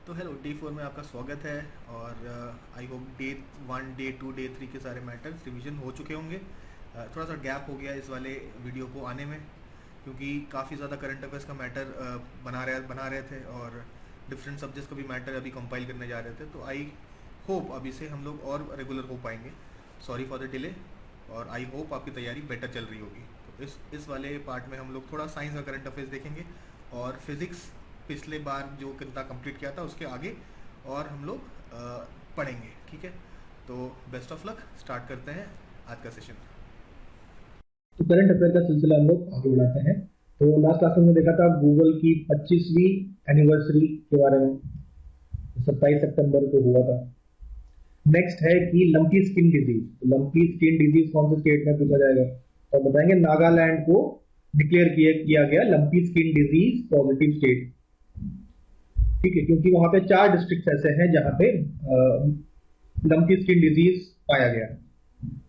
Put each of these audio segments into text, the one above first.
तो hello day 4 में आपका स्वागत है। और I hope day 1 day 2 day 3 के सारे मैटर्स रिवीजन हो चुके होंगे। थोड़ा सा गैप हो गया इस वाले वीडियो को आने में, क्योंकि काफ़ी ज़्यादा करंट अफेयर्स का मैटर बना रहे थे और डिफरेंट सब्जेक्ट्स का भी मैटर अभी कंपाइल करने जा रहे थे। तो आई होप अभी से हम लोग और रेगुलर हो पाएंगे। Sorry for the delay. और आई होप आपकी तैयारी बेटर चल रही होगी। तो इस वाले पार्ट में हम लोग थोड़ा साइंस का करंट अफेयर्स देखेंगे और फिज़िक्स पिछले बार जो कितना कंप्लीट किया था उसके आगे और हम लोग पढ़ेंगे। ठीक है, तो बेस्ट ऑफ लक। स्टार्ट करते हैं आज का सेशन। तो करंट अफेयर का सिलसिला हम लोग आगे बढ़ाते हैं। तो लास्ट क्लास में हमने देखा था गूगल की 25वीं एनिवर्सरी के बारे में, 27 सितंबर को हुआ था। नेक्स्ट है कि lumpy skin disease. Lumpy skin disease कौन से स्टेट में पूछा जाएगा, तो बताएंगे नागालैंड को डिक्लेयर किया गया lumpy skin disease positive state. ठीक है, क्योंकि वहां पे 4 डिस्ट्रिक्ट ऐसे हैं जहां पे लंपी स्किन डिजीज पाया गया।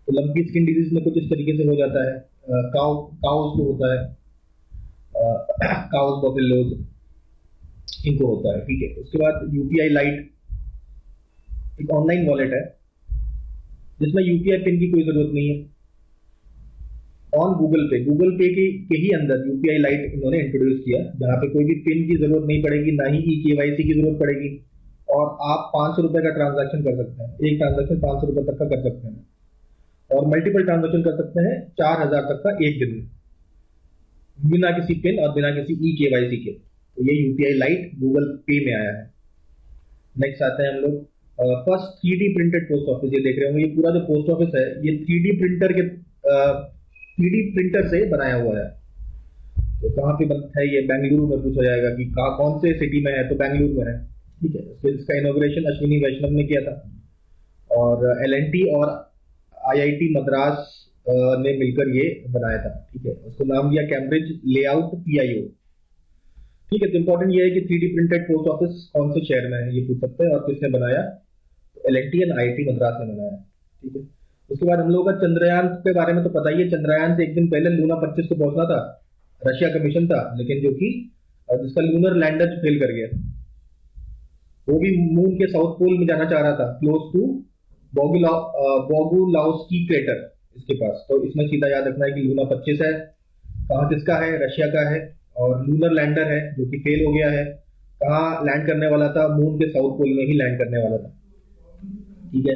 तो लंपी स्किन डिजीज में कुछ इस तरीके से हो जाता है। काउस को होता है, काउस बफेलोज इनको होता है। ठीक है, उसके बाद यूपीआई लाइट एक ऑनलाइन वॉलेट है जिसमें यूपीआई पिन की कोई जरूरत नहीं है। ऑन गूगल पे के ही अंदर यूपीआई लाइट इन्होंने इंट्रोड्यूस किया, जहां पे कोई भी पिन की जरूरत नहीं पड़ेगी, ना ही ई केवाईसी की जरूरत पड़ेगी। और आप 500 रुपए का ट्रांजैक्शन कर सकते हैं, एक ट्रांजैक्शन 500 रुपए तक का कर सकते हैं और मल्टीपल ट्रांजैक्शन कर सकते हैं 4000 तक का एक दिन में, बिना किसी पिन और बिना किसी ई केवाईसी के। तो ये यूपीआई लाइट गूगल पे में आया है। नेक्स्ट आते हैं हम लोग first 3D printed post office. ये देख रहे होंगे, ये पूरा जो पोस्ट ऑफिस है ये 3D प्रिंटर से बनाया हुआ है। तो कहाँ पे बनता है ये, बेंगलुरु में पूछा जाएगा कि कहाँ कौन से सिटी में है, तो बेंगलुरु में है। ठीक है, फिर इसका इनॉग्रेशन अश्विनी वैष्णव ने किया था और एलएनटी और आईआईटी मद्रास ने मिलकर ये बनाया था। ठीक है, उसको नाम दिया कैम्ब्रिज लेआउट पीआईओ। ठीक है, तो इंपॉर्टेंट ये है कि 3D प्रिंटेड पोस्ट ऑफिस कौन से शहर में है ये पूछ सकते हैं और किसने बनाया, तो एलएनटी एंड आईआईटी मद्रास ने बनाया। ठीक है, उसके बाद हम लोगों का चंद्रयान के बारे में तो पता ही है। चंद्रयान से एक दिन पहले लूना 25 को पहुंचना था, रशिया का मिशन था, लेकिन जो कि जिसका लूनर लैंडर फेल कर गया। वो भी मून के साउथ पोल में जाना चाह रहा था, क्लोज टू बोगुलाउस्की क्रेटर इसके पास। तो इसमें सीधा याद रखना है कि लूना 25 है, कहाँ किसका है, रशिया का है। और लूनर लैंडर है जो कि फेल हो गया है, कहाँ लैंड करने वाला था, मून के साउथ पोल में ही लैंड करने वाला था। ठीक है,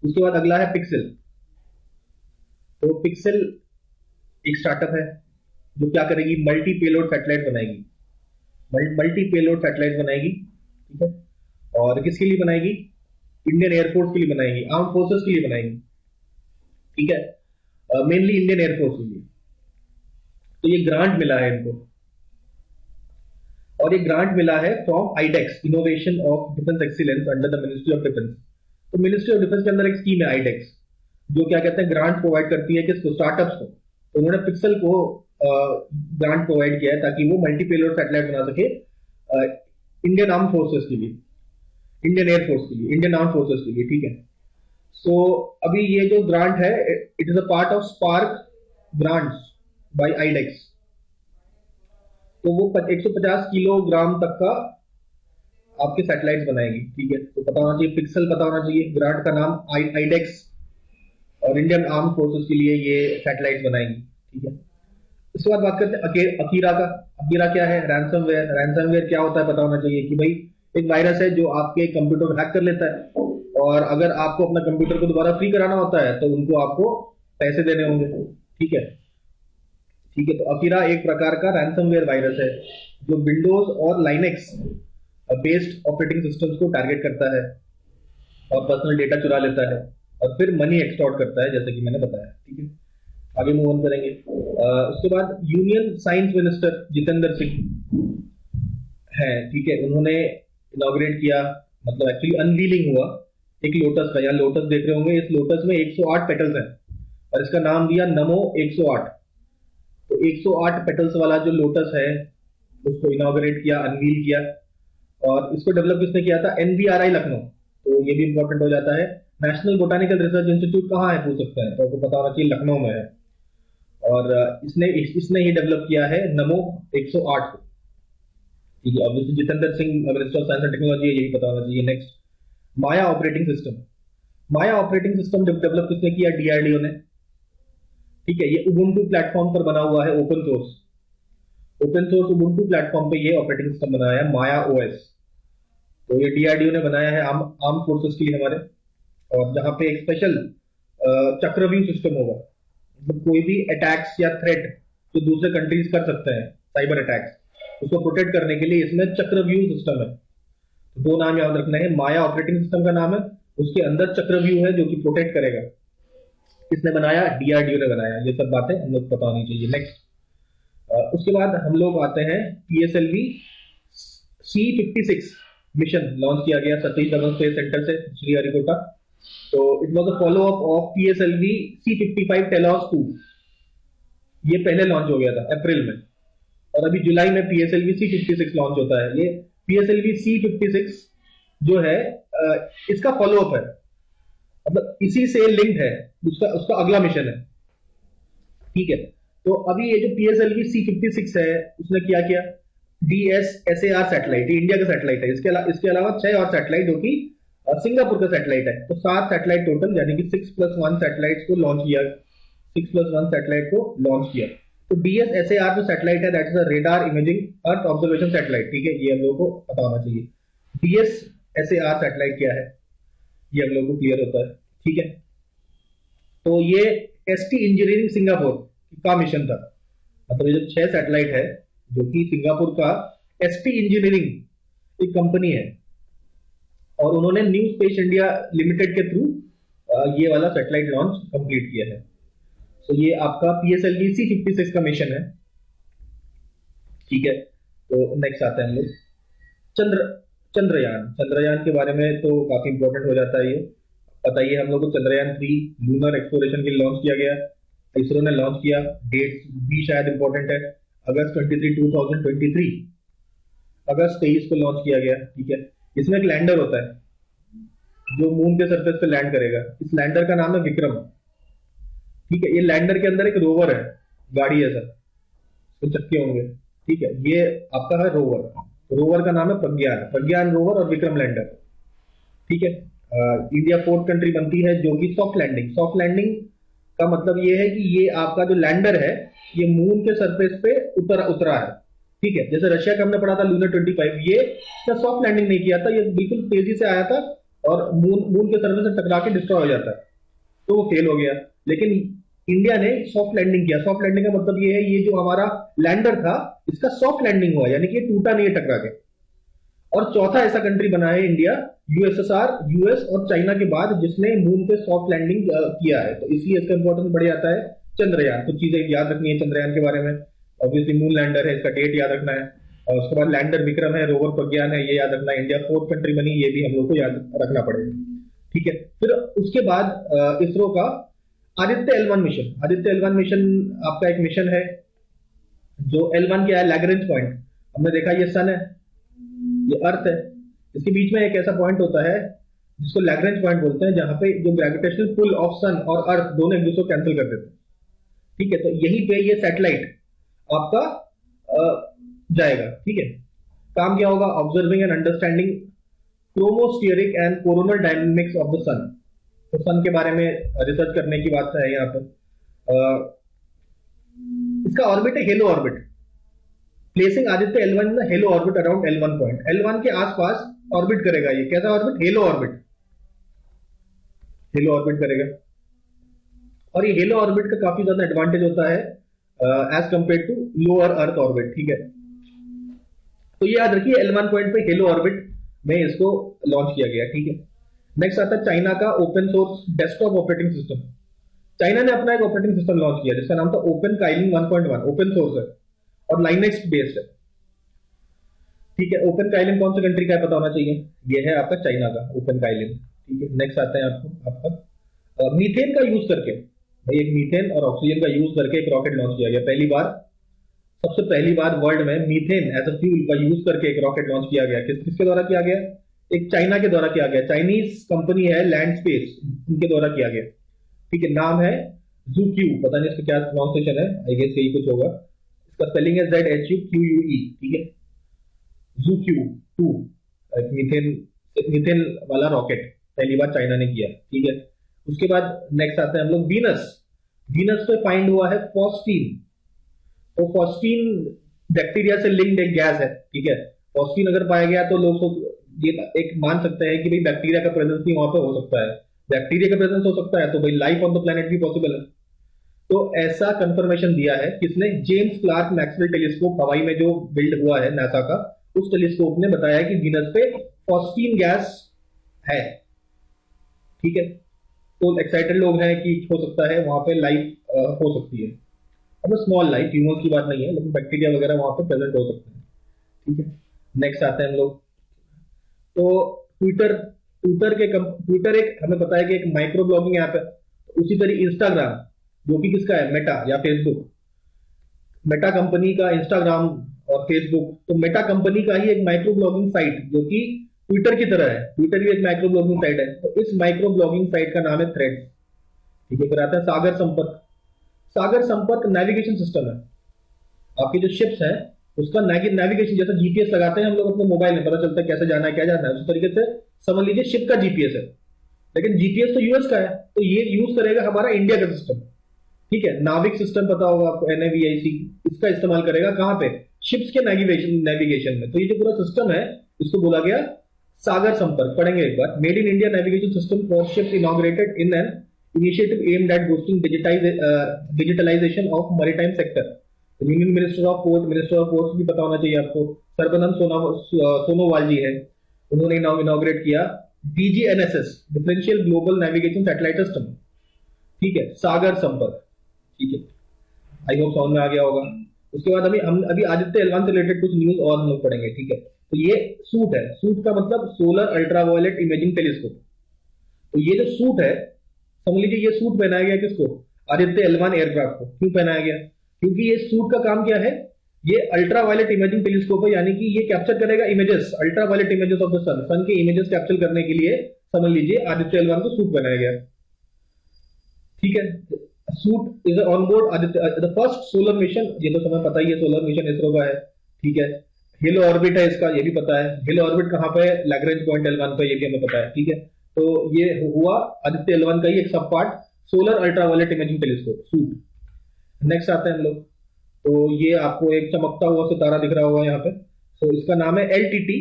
उसके बाद अगला है पिक्सल। तो पिक्सल एक स्टार्टअप है जो क्या करेगी, मल्टी पेलोड सैटेलाइट बनाएगी। मल्टी पेलोड सैटेलाइट बनाएगी। ठीक है, और किसके लिए बनाएगी, इंडियन एयरफोर्स के लिए बनाएगी, आर्म फोर्सेस के लिए बनाएगी। ठीक है, मेनली इंडियन एयरफोर्स के लिए। तो ये ग्रांट मिला है इनको, और ये ग्रांट मिला है from iDEX, innovation of defence excellence under the ministry of defence. तो मिनिस्ट्री ऑफ डिफेंस के अंदर एक स्कीम है आईडेक्स, जो क्या कहते हैं, ग्रांट प्रोवाइड करती है किसको, स्टार्टअप्स को। तो उन्होंने पिक्सल को ग्रांट प्रोवाइड किया है ताकि वो मल्टी पेलोड सैटेलाइट बना सके इंडियन आर्म फोर्सेस के लिए, इंडियन एयरफोर्स के लिए, इंडियन आर्म फोर्सेस के लिए। ठीक है, सो अभी ये जो ग्रांट है it is a part of spark grants by iDEX. तो वो 150 किलोग्राम तक का आपके सैटेलाइट्स बनाएगी। ठीक है, तो पता होना चाहिए, पिक्सल पता होना चाहिए, ग्रांट का नाम आईडेक्स, और इंडियन आर्म फोर्सेस के लिए ये सैटेलाइट्स बनाएगी। ठीक है, इसके बाद बात करते हैं अकीरा का। अकीरा क्या है, रैंसमवेयर। रैंसमवेयर क्या होता है पता होना चाहिए कि भाई एक वायरस है जो आपके कंप्यूटर को हैक कर लेता है, और अगर आपको अपना कंप्यूटर को दोबारा फ्री कराना होता है तो उनको आपको पैसे देने होंगे। ठीक है, ठीक है, तो अकीरा एक प्रकार का रैंसमवेयर वायरस है जो विंडोज और लाइनेक्स बेस्ड ऑपरेटिंग सिस्टम्स को टारगेट करता है और पर्सनल डेटा चुरा लेता है और फिर मनी एक्सटॉर्ट करता है, जैसे कि मैंने बताया। ठीक है, आगे मूव ऑन करेंगे। उसके बाद union science minister Jitendra Singh है। ठीक है, उन्होंने इनॉग्रेट किया, मतलब एक्चुअली अनवीलिंग हुआ एक लोटस का। यहाँ लोटस देख रहे होंगे, इस लोटस में 108 पेटल्स हैं और इसका नाम दिया नमो 108। तो 108 पेटल्स वाला जो लोटस है उसको इनॉग्रेट किया, अनवील किया। और इसको डेवलप किसने किया था, एनबीआरआई लखनऊ। तो ये भी इंपॉर्टेंट हो जाता है। नेशनल बोटानिकल रिसर्च इंस्टीट्यूट कहाँ है पूछ सकते हैं, तो आपको पता होना चाहिए लखनऊ में है। और इसने ही डेवलप किया है नमो 108 को। ठीक है, obviously Jitendra Singh minister of science and technology है, यही पता होना चाहिए। नेक्स्ट, माया ऑपरेटिंग सिस्टम। माया ऑपरेटिंग सिस्टम डेवलप किसने किया? डीआरडीओ ने। ठीक है, ये उबुंटू प्लेटफॉर्म पर बना हुआ है, open source. Open source Ubuntu platform पे ये ऑपरेटिंग सिस्टम बनाया है, माया ओएस। तो ये डीआरडीओ ने बनाया है आर्म फोर्सेस के लिए हमारे। और जहां पे एक स्पेशल चक्रव्यूह सिस्टम होगा, मतलब कोई भी अटैक्स या थ्रेट जो दूसरे कंट्रीज कर सकते हैं, साइबर अटैक्स, उसको प्रोटेक्ट करने के लिए इसमें चक्रव्यूह सिस्टम है। तो दो नाम याद रखना है, माया ऑपरेटिंग सिस्टम का नाम है, उसके अंदर चक्रव्यूह है जो कि प्रोटेक्ट करेगा। किसने बनाया? डीआरडीओ ने बनाया। ये सब बातें हम लोग पता होनी चाहिए। नेक्स्ट, उसके बाद हम लोग आते हैं पीएसएलवी C56 मिशन लॉन्च किया गया सतीश धवन स्पेस सेंटर से श्रीहरिकोटा। तो it was a follow up of PSLV C55 टेलॉस 2। ये पहले लॉन्च हो गया था अप्रैल में, और अभी जुलाई में पीएसएलवी C56 लॉन्च होता है। ये पीएसएलवी C56 जो है इसका फॉलो अप है, मतलब इसी से लिंक्ड है, उसका अगला मिशन है। ठीक है, तो अभी ये जो पीएसएलवी C56 है, उसने क्या किया? DSSAR सैटेलाइट, इंडिया का सैटेलाइट है। इसके अलावा 6 और सैटेलाइट जो कि सिंगापुर का सैटेलाइट है। तो 7 सैटेलाइट टोटल, यानी कि 6+1 सैटेलाइट को लॉन्च किया। 6+1 सैटेलाइट को लॉन्च किया। तो DSSAR जो सैटेलाइट है, that is a radar imaging earth observation satellite. ठीक है, ये हम लोग को पता होना चाहिए। DSSAR सैटेलाइट क्या है, ये हम लोग को क्लियर होता है। ठीक है, तो ये एसटी इंजीनियरिंग सिंगापुर का मिशन था। मतलब ये जो 6 सैटेलाइट है, जो कि सिंगापुर का एसटी इंजीनियरिंग एक कंपनी है, और उन्होंने न्यू स्पेस इंडिया लिमिटेड के थ्रू ये वाला सैटेलाइट लॉन्च कंप्लीट किया है। तो ये आपका पीएसएलवी C56 का मिशन है। ठीक है, तो नेक्स्ट आते हैं हम लोग चंद्रयान के बारे में। तो काफी इंपॉर्टेंट हो जाता है ये। पता ही है हम लोग को, चंद्रयान 3 लूनर एक्सप्लोरेशन के लिए लॉन्च किया गया, इसरो ने लॉन्च किया। डेट भी शायद इंपॉर्टेंट है, अगस्त 23, 2023, अगस्त 23 को लॉन्च किया गया। ठीक है, इसमें एक लैंडर होता है जो मून के सरफेस पे लैंड करेगा। इस लैंडर का नाम है विक्रम। ठीक है, ये लैंडर के अंदर एक रोवर है, गाड़ी है सर, तो चक्के होंगे। ठीक है, ये आपका है रोवर का नाम है प्रज्ञान रोवर और विक्रम लैंडर। ठीक है, इंडिया 4th कंट्री बनती है जो कि सॉफ्ट लैंडिंग का मतलब ये है कि ये आपका जो लैंडर है, ये मून के सरफेस पे उतरा है। ठीक है, जैसे रशिया का हमने पढ़ा था लूनर 25, ये इसका सॉफ्ट लैंडिंग नहीं किया था, ये बिल्कुल तेजी से आया था और मून के सरफेस से टकरा के डिस्ट्रॉय हो जाता है, तो वो फेल हो गया। लेकिन इंडिया ने सॉफ्ट लैंडिंग किया। सॉफ्ट लैंडिंग का मतलब ये है, ये जो हमारा लैंडर था, इसका सॉफ्ट लैंडिंग हुआ, यानी कि ये टूटा नहीं है टकरा के। और चौथा ऐसा कंट्री बना है इंडिया, यूएसएसआर, यूएस और चाइना के बाद, जिसने मून पे सॉफ्ट लैंडिंग किया है। तो इसलिए इसका इंपॉर्टेंस बढ़ जाता है चंद्रयान। कुछ चीजें याद रखनी है चंद्रयान के बारे में। ऑब्वियसली मून लैंडर है, इसका डेट याद रखना है, और उसके बाद लैंडर विक्रम है, रोवर प्रज्ञान है, ये याद रखना है। इंडिया 4th कंट्री बनी, ये भी हम लोग को याद रखना पड़ेगा। ठीक है, फिर उसके बाद इसरो का Aditya L1 mission. Aditya L1 mission आपका एक मिशन है, जो L1 क्या है? Lagrange point. हमने देखा ये सन है, ये अर्थ है, इसके बीच में एक ऐसा पॉइंट होता है जिसको लैग्रेंज पॉइंट बोलते हैं, जहां पे जो ग्रेविटेशनल पुल ऑफ सन और अर्थ दोनों एक दूसरे को कैंसिल कर देते हैं। ठीक है, तो यहीं पे ये सैटेलाइट आपका जाएगा। ठीक है, काम क्या होगा? Observing and understanding chromospheric and coronal dynamics of the sun. तो सन के बारे में रिसर्च करने की बात है यहाँ पे। इसका ऑर्बिट है hello orbit, placing Aditya L1 in the hello orbit around L1 point. L1 के आसपास ऑर्बिट करेगा। ये कैसा ऑर्बिट? हेलो ऑर्बिट करेगा। और ये हेलो ऑर्बिट का काफी ज्यादा एडवांटेज होता है as compare to lower earth orbit. ठीक है, तो ये याद रखिए L1 पॉइंट पे हेलो ऑर्बिट में इसको लॉन्च किया गया। ठीक है, नेक्स्ट आता है चाइना का open source desktop operating system. China ने अपना एक ऑपरेटिंग सिस्टम लॉन्च किया जिसका नाम था ओपन काइलिन 1.1। ओपन सोर्स है और लाइनेक्स बेस्ड है। ठीक है, ओपन काइलिन कौन सी कंट्री का है पता होना चाहिए, ये है आपका चाइना का ओपन काइलिन। ठीक है, नेक्स्ट आता है आपका मीथेन का यूज करके, भाई एक मीथेन और ऑक्सीजन का यूज करके एक रॉकेट लॉन्च किया गया। सबसे पहली बार वर्ल्ड में मीथेन एज अ फ्यूल का यूज करके एक रॉकेट लॉन्च किया गया। किसके द्वारा किया गया? एक चाइना के द्वारा किया गया। चाइनीज कंपनी है लैंड स्पेस, उनके द्वारा किया गया। ठीक है, नाम है ZhuQ, पता नहीं इसका क्या प्रोनाउंसिएशन है, आई गेस यही कुछ होगा। इसका स्पेलिंग है ZHUQUE। ठीक है, ZooQ 2, मीथेन मीथेन वाला रॉकेट पहली बार चाइना ने किया, ठीक है। उसके बाद नेक्स्ट आते हैं हम लोग वीनस। वीनस पे फाइंड हुआ है फॉस्फीन। तो फॉस्फीन बैक्टीरिया से लिंक्ड एक गैस है, ठीक है। फॉस्फीन अगर पाया गया तो लोग ये एक मान सकते हैं कि भाई बैक्टीरिया का प्रेजेंस भी वहां पे हो सकता है। बैक्टीरिया का प्रेजेंस हो सकता है तो भाई लाइफ ऑन द प्लेनेट भी पॉसिबल है। तो ऐसा कंफर्मेशन दिया है किसने? जेम्स क्लार्क मैक्सवेल टेलीस्कोप हवाई में जो बिल्ड हुआ है नासा का, उस टेलीस्कोप ने बताया कि वीनस पे फॉस्फीन गैस है, ठीक है। तो एक्साइटेड लोग हैं कि हो सकता है वहां पे लाइफ हो सकती है। अब स्मॉल लाइफ, ह्यूमंस की बात नहीं है, लेकिन बैक्टीरिया वगैरह वहां पे प्रेजेंट हो सकते हैं, ठीक है। नेक्स्ट आते हैं हम लोग, तो ट्विटर ट्विटर एक हमें पता है कि एक माइक्रो ब्लॉगिंग ऐप है। उसी तरह इंस्टाग्राम, जो कि किसका है? मेटा या फेसबुक। मेटा कंपनी का इंस्टाग्राम और फेसबुक, तो मेटा कंपनी का ही एक माइक्रो ब्लॉगिंग साइट जो कि ट्विटर की तरह है। ट्विटर भी एक माइक्रो ब्लॉगिंग साइट है, तो इस माइक्रो ब्लॉगिंग साइट का नाम है थ्रेड्स, ठीक है। फिर आता है सागर संपर्क। सागर संपर्क नेविगेशन सिस्टम है। आपके जो शिप्स हैं उसका नेविगेशन, जैसा जीपीएस लगाते हैं हम लोग अपने मोबाइल में, पता चलता है कैसे जाना है क्या जाना है, उसी तरीके से समझ लीजिए शिप का जीपीएस है। लेकिन जीपीएस तो यूएस का है, तो ये यूज करेगा हमारा इंडिया का सिस्टम, ठीक है। नाविक सिस्टम पता होगा आपको, NAVIC, इसका इस्तेमाल करेगा कहां पे? शिप्स के नेविगेशन में। तो ये जो पूरा सिस्टम है इसको बोला गया सागर संपर्क। पढ़ेंगे एक बार। Made in India navigation system for ships inaugurated in an initiative aimed at boosting digitalisation of maritime sector. Union minister of ports भी पता होना चाहिए आपको, सर्बानंद सोनोवाल जी है, उन्होंने इनॉग्रेट किया DGNSS, differential global navigation satellite system, ठीक है। सागर संपर्क, ठीक है। आई होप समझ में आ गया होगा। उसके बाद अभी आदित्य L1 से रिलेटेड कुछ न्यूज और हम लोग पढ़ेंगे, ठीक है। तो ये सूट है, सूट का मतलब सोलर अल्ट्रावायलेट इमेजिंग टेलीस्कोप। तो ये जो सूट है, समझ लीजिए ये सूट पहनाया गया किसको? आदित्य L1 एयरक्राफ्ट को। क्यों पहनाया गया? क्योंकि ये सूट का काम क्या है? ये अल्ट्रावायलेट इमेजिंग टेलीस्कोप है, यानी कि ये कैप्चर करेगा images, ultraviolet images of the sun, sun के इमेजेस कैप्चर करने के लिए समझ लीजिए आदित्य L1 को सूट बनाया गया, ठीक है। Suit is on board Aditya, the first solar mission, ये तो समय पता ही है, सोलर मिशन इसरो का है, ठीक है। हिल ऑर्बिट है इसका, ये भी पता है। हिल ऑर्बिट कहां पे है? लैग्रेंज पॉइंट L1 पे, ये भी हमें पता है, ठीक है। तो ये हुआ आदित्य L1 का ही एक सब part, solar ultraviolet imaging telescope, suit. Next आते हैं हम लोग, तो ये आपको एक चमकता हुआ सितारा दिख रहा होगा यहाँ पे, तो इसका नाम है LTT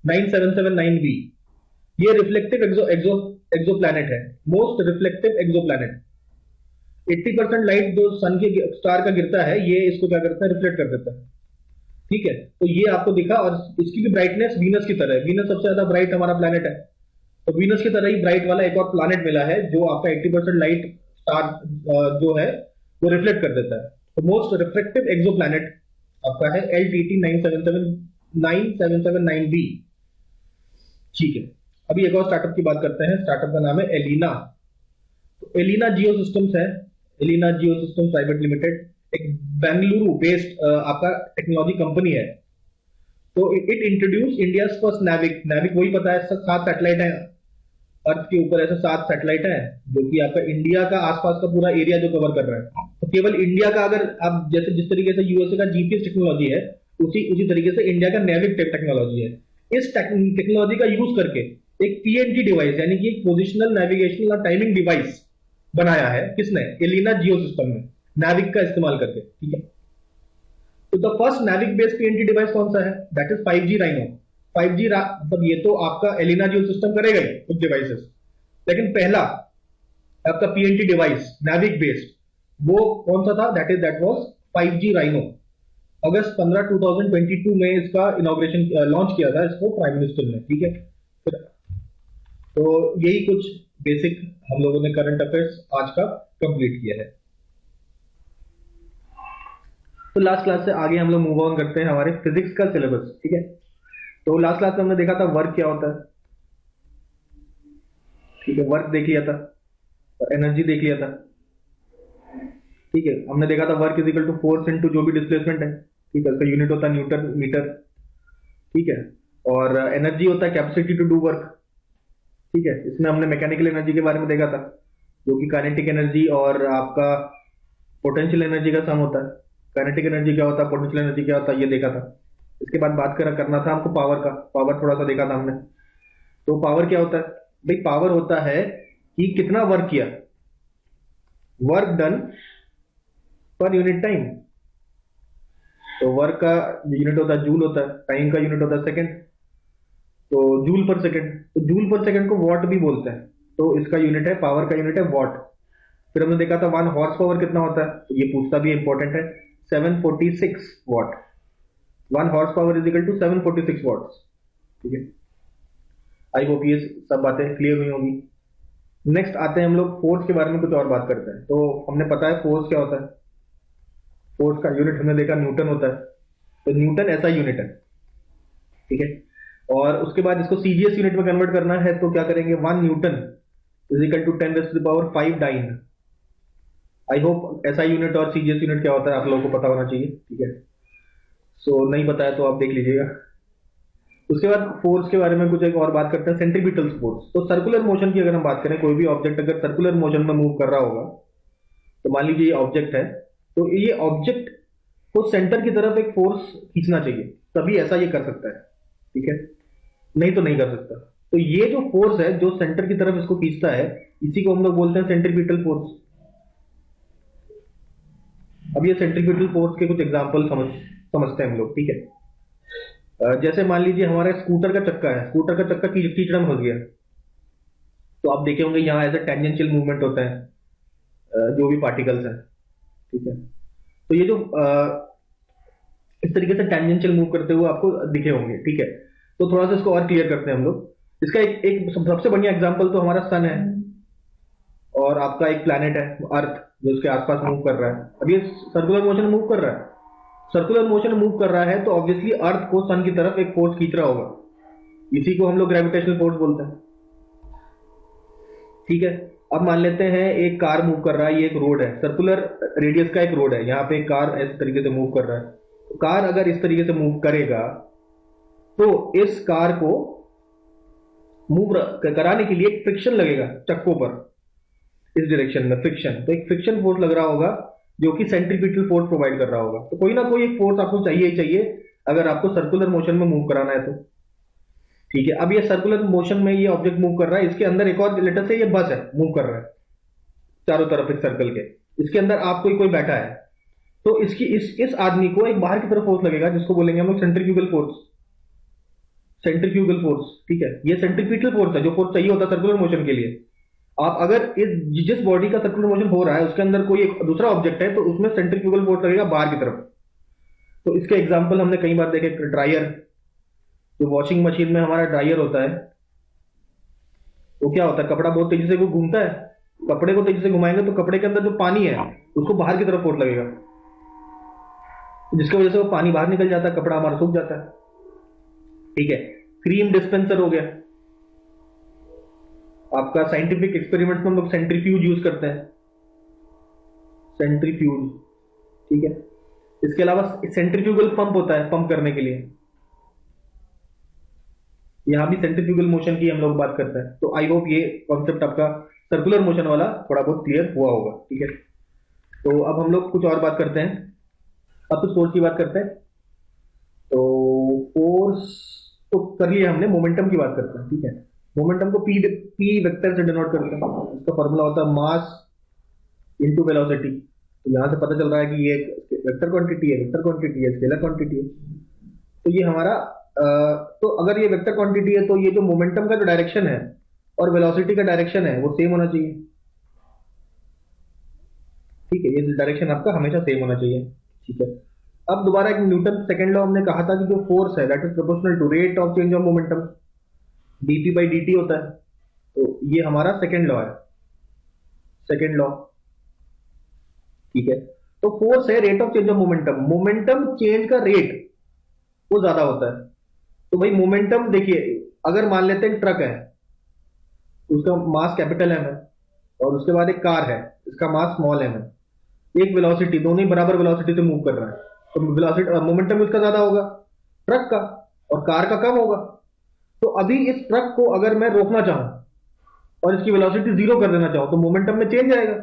9779b। ये रिफ्लेक्टिव एक्सो प्लैनेट है, मोस्ट रिफ्लेक्टिव एक्सो प्लैनेट। 80% लाइट जो सन के स्टार का गिरता है, ये इसको क्या करता है? रिफ्लेक्ट कर देता है, ठीक है। तो ये आपको दिखा, और इसकी भी ब्राइटनेस वीनस की तरह है। वीनस सबसे ज्यादा ब्राइट हमारा प्लैनेट है, तो वीनस की तरह ही ब्राइट वाला एक और प्लैनेट मिला है जो आपका 80% लाइट स्टार जो है वो रिफ्लेक्ट कर देता है। तो मोस्ट रिफ्लेक्टिव एक्सो प्लैनेट आपका है LTT 9779b, ठीक है। अभी एक और स्टार्टअप की बात करते हैं। स्टार्टअप का नाम है एलिना। तो एलिना जियो सिस्टम्स है, एलिना जियो सिस्टम प्राइवेट लिमिटेड, एक बेंगलुरु बेस्ड आपका टेक्नोलॉजी कंपनी है। तो इट इंट्रोड्यूस इंडिया फर्स्ट नाविक। नाविक वही पता है, 7 सैटेलाइट है अर्थ के ऊपर, ऐसे 7 सैटेलाइट है जो कि आपका इंडिया का आसपास का पूरा एरिया जो कवर कर रहा है। तो केवल इंडिया का, अगर आप जैसे जिस तरीके से यूएसए का जीपीएस टेक्नोलॉजी है, उसी तरीके से इंडिया का नेविक टेक्नोलॉजी है। इस टेक्नोलॉजी का यूज करके एक PNT डिवाइस, यानी कि एक पोजिशनल नेविगेशनल और टाइमिंग डिवाइस बनाया है किसने? एलिना जियो सिस्टम में, नाविक का इस्तेमाल करके, ठीक है। तो द फर्स्ट नाविक बेस्ड PNT डिवाइस कौन सा है? That is 5G rhino. 5G मतलब ये तो आपका एलिना जियो सिस्टम करेगा ही कुछ डिवाइसेस, लेकिन पहला आपका PNT डिवाइस नाविक बेस्ड वो कौन सा था? That was 5G rhino. अगस्त 15 2022 में इसका इनॉग्रेशन लॉन्च किया था इसको प्राइम मिनिस्टर ने, ठीक है। तो यही कुछ बेसिक हम लोगों ने करंट अफेयर्स आज का कंप्लीट किया है। तो लास्ट क्लास से आगे हम लोग मूव ऑन करते हैं हमारे फिजिक्स का सिलेबस, ठीक है। तो लास्ट क्लास में हमने देखा था वर्क क्या होता है, ठीक है। वर्क देख लिया था, एनर्जी देख लिया था, ठीक है। हमने देखा था work is equal to force into जो भी डिस्प्लेसमेंट है, ठीक है। इसका यूनिट होता है न्यूटन मीटर, ठीक है। और एनर्जी होता है कैपेसिटी टू डू वर्क, ठीक है। इसमें हमने मैकेनिकल एनर्जी के बारे में देखा था जो कि काइनेटिक एनर्जी और आपका पोटेंशियल एनर्जी का सम होता है। काइनेटिक एनर्जी क्या होता है, पोटेंशियल एनर्जी क्या होता है, ये देखा था, इसके बाद करना था हमको पावर का। पावर थोड़ा सा देखा था हमने। तो पावर क्या होता है भाई? पावर होता है कि कितना वर्क किया, work done per unit time. तो वर्क का यूनिट होता है जूल होता है, टाइम का यूनिट होता है सेकंड, तो जूल पर सेकंड। तो जूल पर सेकंड को वॉट भी बोलते हैं, तो इसका यूनिट है, पावर का यूनिट है वॉट। फिर हमने देखा था 1 हॉर्स पावर कितना होता है, तो ये पूछता भी इंपॉर्टेंट है, 746 watt. 1 horse power is equal to 746 watts. ठीक है, आई होप ये सब बातें क्लियर हुई होंगी। नेक्स्ट आते हैं हम लोग फोर्स के बारे में कुछ और बात करते हैं। तो हमने पता है फोर्स क्या होता है, फोर्स का यूनिट हमने देखा न्यूटन होता है, तो न्यूटन ऐसा यूनिट है। ठीक है, और उसके बाद इसको सीजीएस यूनिट में कन्वर्ट करना है, तो क्या करेंगे, 1 newton is equal to 10⁵ dyne. I hope ऐसा यूनिट और सीजीएस यूनिट क्या होता है आप लोगों को पता होना चाहिए। ठीक है, सो नहीं पता है तो आप देख लीजिएगा। उसके बाद फोर्स के बारे में कुछ एक और बात करते हैं, सेंट्रीपिटल फोर्स। तो सर्कुलर मोशन की अगर हम बात करें, कोई भी ऑब्जेक्ट अगर सर्कुलर मोशन में मूव कर रहा होगा, तो मान लीजिए ये ऑब्जेक्ट है, तो ये ऑब्जेक्ट को सेंटर की तरफ एक फोर्स खींचना चाहिए, तभी ऐसा ये कर सकता है। ठीक है, नहीं तो नहीं कर सकता। तो ये जो फोर्स है जो सेंटर की तरफ इसको खींचता है, इसी को हम लोग बोलते हैं सेंट्रीपिटल फोर्स। अब ये सेंट्रीपिटल फोर्स के कुछ एग्जांपल समझते हैं हम लोग। ठीक है, जैसे मान लीजिए हमारा स्कूटर का चक्का है, स्कूटर का चक्का कीचड़ में फंस गया, तो आप देखे होंगे यहाँ ऐसे टेंजेंशियल मूवमेंट होता है, जो भी पार्टिकल्स हैं। ठीक है, तो ये जो इस तरीके से टेंजेंशियल मूव करते हुए आपको दिखे होंगे। ठीक है, तो थोड़ा सा इसको और क्लियर करते हैं हम लोग। इसका एक सबसे बढ़िया एग्जांपल तो हमारा सन है, और आपका एक प्लैनेट है अर्थ, जो उसके आसपास मूव कर रहा है। अब ये सर्कुलर मोशन मूव कर रहा है, सर्कुलर मोशन मूव कर रहा है, तो ऑब्वियसली अर्थ को सन की तरफ एक फोर्स खींच रहा होगा, इसी को हम लोग ग्रेविटेशनल फोर्स बोलते हैं। ठीक है, अब मान लेते हैं एक कार मूव कर रहा है, ये एक रोड है, सर्कुलर रेडियस का एक रोड है, यहाँ पे एक कार इस तरीके से मूव कर रहा है। तो कार अगर इस तरीके से मूव करेगा, तो इस कार को मूव कराने के लिए एक फ्रिक्शन लगेगा चक्कों पर, इस डायरेक्शन में फ्रिक्शन। तो एक फ्रिक्शन फोर्स लग रहा होगा, जो कि सेंट्रीपिटल फोर्स प्रोवाइड कर रहा होगा। तो कोई ना कोई एक फोर्स आपको चाहिए ही चाहिए अगर आपको सर्कुलर मोशन में मूव कराना है तो। ठीक है, अब ये सर्कुलर मोशन में ये ऑब्जेक्ट मूव कर रहा है, इसके अंदर एक और, लेटर से ये बस है, मूव कर रहा है चारों तरफ एक सर्कल के, इसके अंदर आप कोई बैठा है, तो इसकी इस आदमी को एक बाहर की तरफ फोर्स लगेगा, जिसको बोलेंगे हम लोग सेंट्रीफ्यूगल फोर्स। सेंट्रीफ्यूगल फोर्स, ठीक है, ये सेंट्रीपिटल फोर्स है जो फोर्स चाहिए होता है सर्कुलर मोशन के लिए। आप अगर जिस बॉडी का सर्कुलर मोशन हो रहा है उसके अंदर कोई एक दूसरा ऑब्जेक्ट है, तो उसमें सेंट्रीफ्यूगल फोर्स लगेगा बाहर की तरफ। तो इसके एग्जांपल हमने कई बार देखे, ड्रायर, जो वॉशिंग मशीन में हमारा ड्रायर होता है, वो क्या होता है, कपड़ा बहुत तेजी से वो घूमता है, कपड़े को तेजी से घुमाएंगे तो कपड़े के अंदर जो पानी है उसको बाहर की तरफ फोर्स लगेगा, जिसकी वजह से वो पानी बाहर निकल जाता है, कपड़ा हमारा सूख जाता है। ठीक है, क्रीम डिस्पेंसर हो गया आपका, साइंटिफिक एक्सपेरिमेंट्स में हम लोग सेंट्रीफ्यूज यूज करते हैं, सेंट्रीफ्यूज। ठीक है, इसके अलावा सेंट्रीफ्यूगल पंप होता है, पंप करने के लिए, यहां भी सेंट्रीफ्यूगल मोशन की हम लोग बात करते हैं। तो आई होप ये कॉन्सेप्ट आपका सर्कुलर मोशन वाला थोड़ा बहुत क्लियर हुआ होगा। ठीक है, तो अब हम लोग कुछ और बात करते हैं, अब तो फोर्स की बात करते हैं। तो फोर्स तो कर लिया हमने, मोमेंटम की बात करते हैं। ठीक है, मोमेंटम को पी वेक्टर से डिनोट करते हैं, इसका फॉर्मूला होता है मास इनटू वेलोसिटी। तो यहां से पता चल रहा है कि ये वेक्टर क्वांटिटी है, वेक्टर क्वांटिटी है, स्केलर क्वांटिटी है। तो ये हमारा तो अगर ये वेक्टर क्वांटिटी है, तो ये जो मोमेंटम का जो डायरेक्शन है और वेलोसिटी का डायरेक्शन है वो सेम होना चाहिए। ठीक है, ये डायरेक्शन आपका हमेशा सेम होना चाहिए। ठीक है, अब दोबारा एक न्यूटन सेकंड लॉ हमने कहा था कि जो फोर्स है that is proportional to rate of change of momentum, dp by dt होता है। तो ये हमारा सेकंड लॉ है, सेकंड लॉ। ठीक है, तो फोर्स है rate of change of momentum, momentum change का रेट वो ज्यादा होता है। तो भाई मोमेंटम देखिए, अगर मान लेते हैं ट्रक है, उसका मास कैपिटल एम है, और उसके बाद एक कार है, इसका मास स्मॉल एम है, एक वेलोसिटी, दोनों ही बराबर वेलोसिटी से मूव कर रहा है, तो वेलोसिटी मोमेंटम इसका ज्यादा होगा ट्रक का, और कार का कम होगा। तो अभी इस ट्रक को अगर मैं रोकना चाहूं और इसकी वेलोसिटी जीरो कर देना चाहूं, तो मोमेंटम में चेंज आएगा,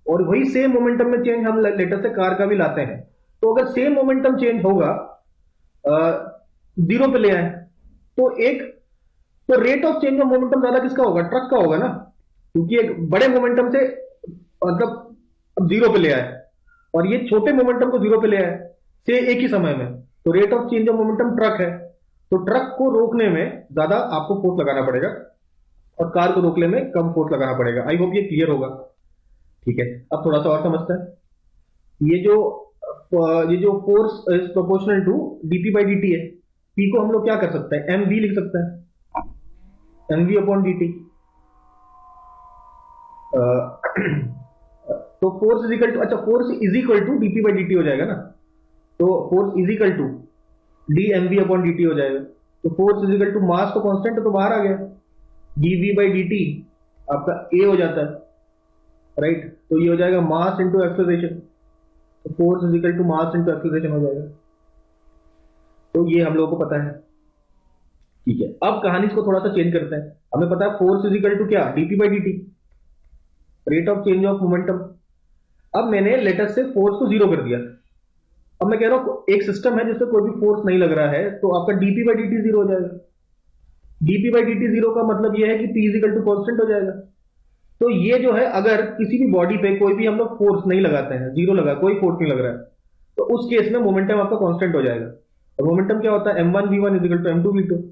और वही सेम मोमेंटम में चेंज हम लेटर से कार का भी लाते हैं। तो अगर सेम मोमेंटम चेंज होगा जीरो पे ले आए, तो एक, तो rate of change of momentum ज्यादा किसका होगा, ट्रक का होगा ना, क्योंकि एक बड़े मोमेंटम से मतलब अब जीरो पे ले आए और ये छोटे मोमेंटम को जीरो पे ले आए से एक ही समय में, तो rate of change of momentum truck है, तो ट्रक को रोकने में ज्यादा आपको फोर्स लगाना पड़ेगा और कार को रोकने में कम फोर्स लगाना पड़ेगा। आई होप ये क्लियर होगा। ठीक है, अब थोड़ा सा और समझते हैं। ये जो force is proportional to DP by D T है, पी को हम लोग क्या कर सकते हैं, एम वी लिख सकते हैं, M V upon D T. तो फोर्स इज इक्वल टू, अच्छा force is equal to DP by D T हो जाएगा ना, तो force is equal to D M V upon D T हो जाएगा। तो force is equal to mass तो कांस्टेंट है तो बाहर आ गया, D V by D T आपका ए हो जाता है, राइट। तो ये हो जाएगा मास इंटू एक्सेलरेशन, तो force is equal to mass into acceleration हो जाएगा। तो ये हम लोगों को पता है। ठीक है, अब कहानी को थोड़ा सा चेंज करते हैं। हमें पता है फोर्स इज इक्वल टू क्या, DP by D T, rate of change of momentum. अब मैंने लेटर से फोर्स को जीरो कर दिया। अब मैं कह रहा हूं एक सिस्टम है जिससे कोई भी फोर्स नहीं लग रहा है, तो आपका DP by D T zero हो जाएगा। DP by D T zero का मतलब यह है कि P is equal to constant हो जाएगा। तो ये जो है, अगर किसी भी बॉडी पे कोई भी हम लोग फोर्स नहीं लगाते हैं, जीरो लगा, कोई फोर्स नहीं लग रहा है, तो उस केस में मोमेंटम आपका कांस्टेंट हो जाएगा। और मोमेंटम क्या होता है, m1 v1 is equal to m2 v2।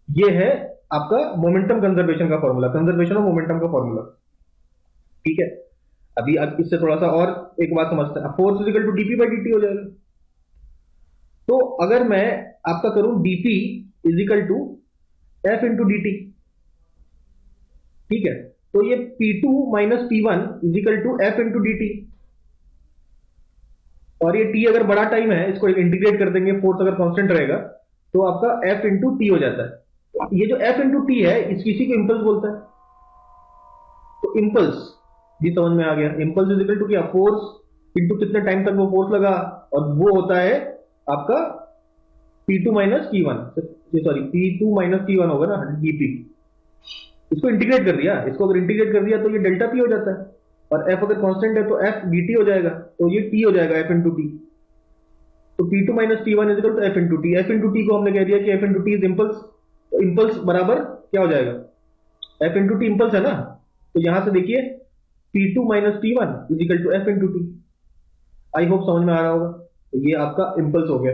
ये है आपका मोमेंटम कंजर्वेशन का फॉर्मूला, कंजर्वेशन ऑफ मोमेंटम का फॉर्मूला। ठीक है, अभी अब इससे थोड़ा सा और एक बात समझते हैं। Force is equal to DP by D T हो जाएगा। तो अगर मैं आपका करूं DP is equal to F into D T, ठीक है, तो ये P2 minus P1 is equal to F into D T, और ये T अगर बड़ा टाइम है, इसको इंटीग्रेट कर देंगे, फोर्स अगर कांस्टेंट रहेगा, तो आपका F इंटू टी हो जाता है। ये जो F इंटू टी है, इसी को इंपल्स बोलता है। तो इंपल्स भी समझ में आ गया। इंपल्स इज इक्वल टू क्या, फोर्स इंटू कितने टाइम तक वो फोर्स लगा, और वो होता है आपका P2 minus P1, sorry P2 minus P1 होगा ना, dp। इसको इंटीग्रेट कर दिया, इसको अगर इंटीग्रेट कर दिया तो ये डेल्टा पी हो जाता है, और एफ अगर कांस्टेंट है तो एफ dt हो जाएगा, तो ये t हो जाएगा एफ इंटू टी। तो P2 minus P1 is equal to F into T. F into T को हमने कह दिया कि F into T is impulse, तो इंपल्स बराबर क्या हो जाएगा, एफ इंटू टी इंपल्स है ना, तो यहां से देखिए P2 minus P1 is equal to F into T. I hope समझ में आ रहा होगा। तो ये आपका इंपल्स हो गया।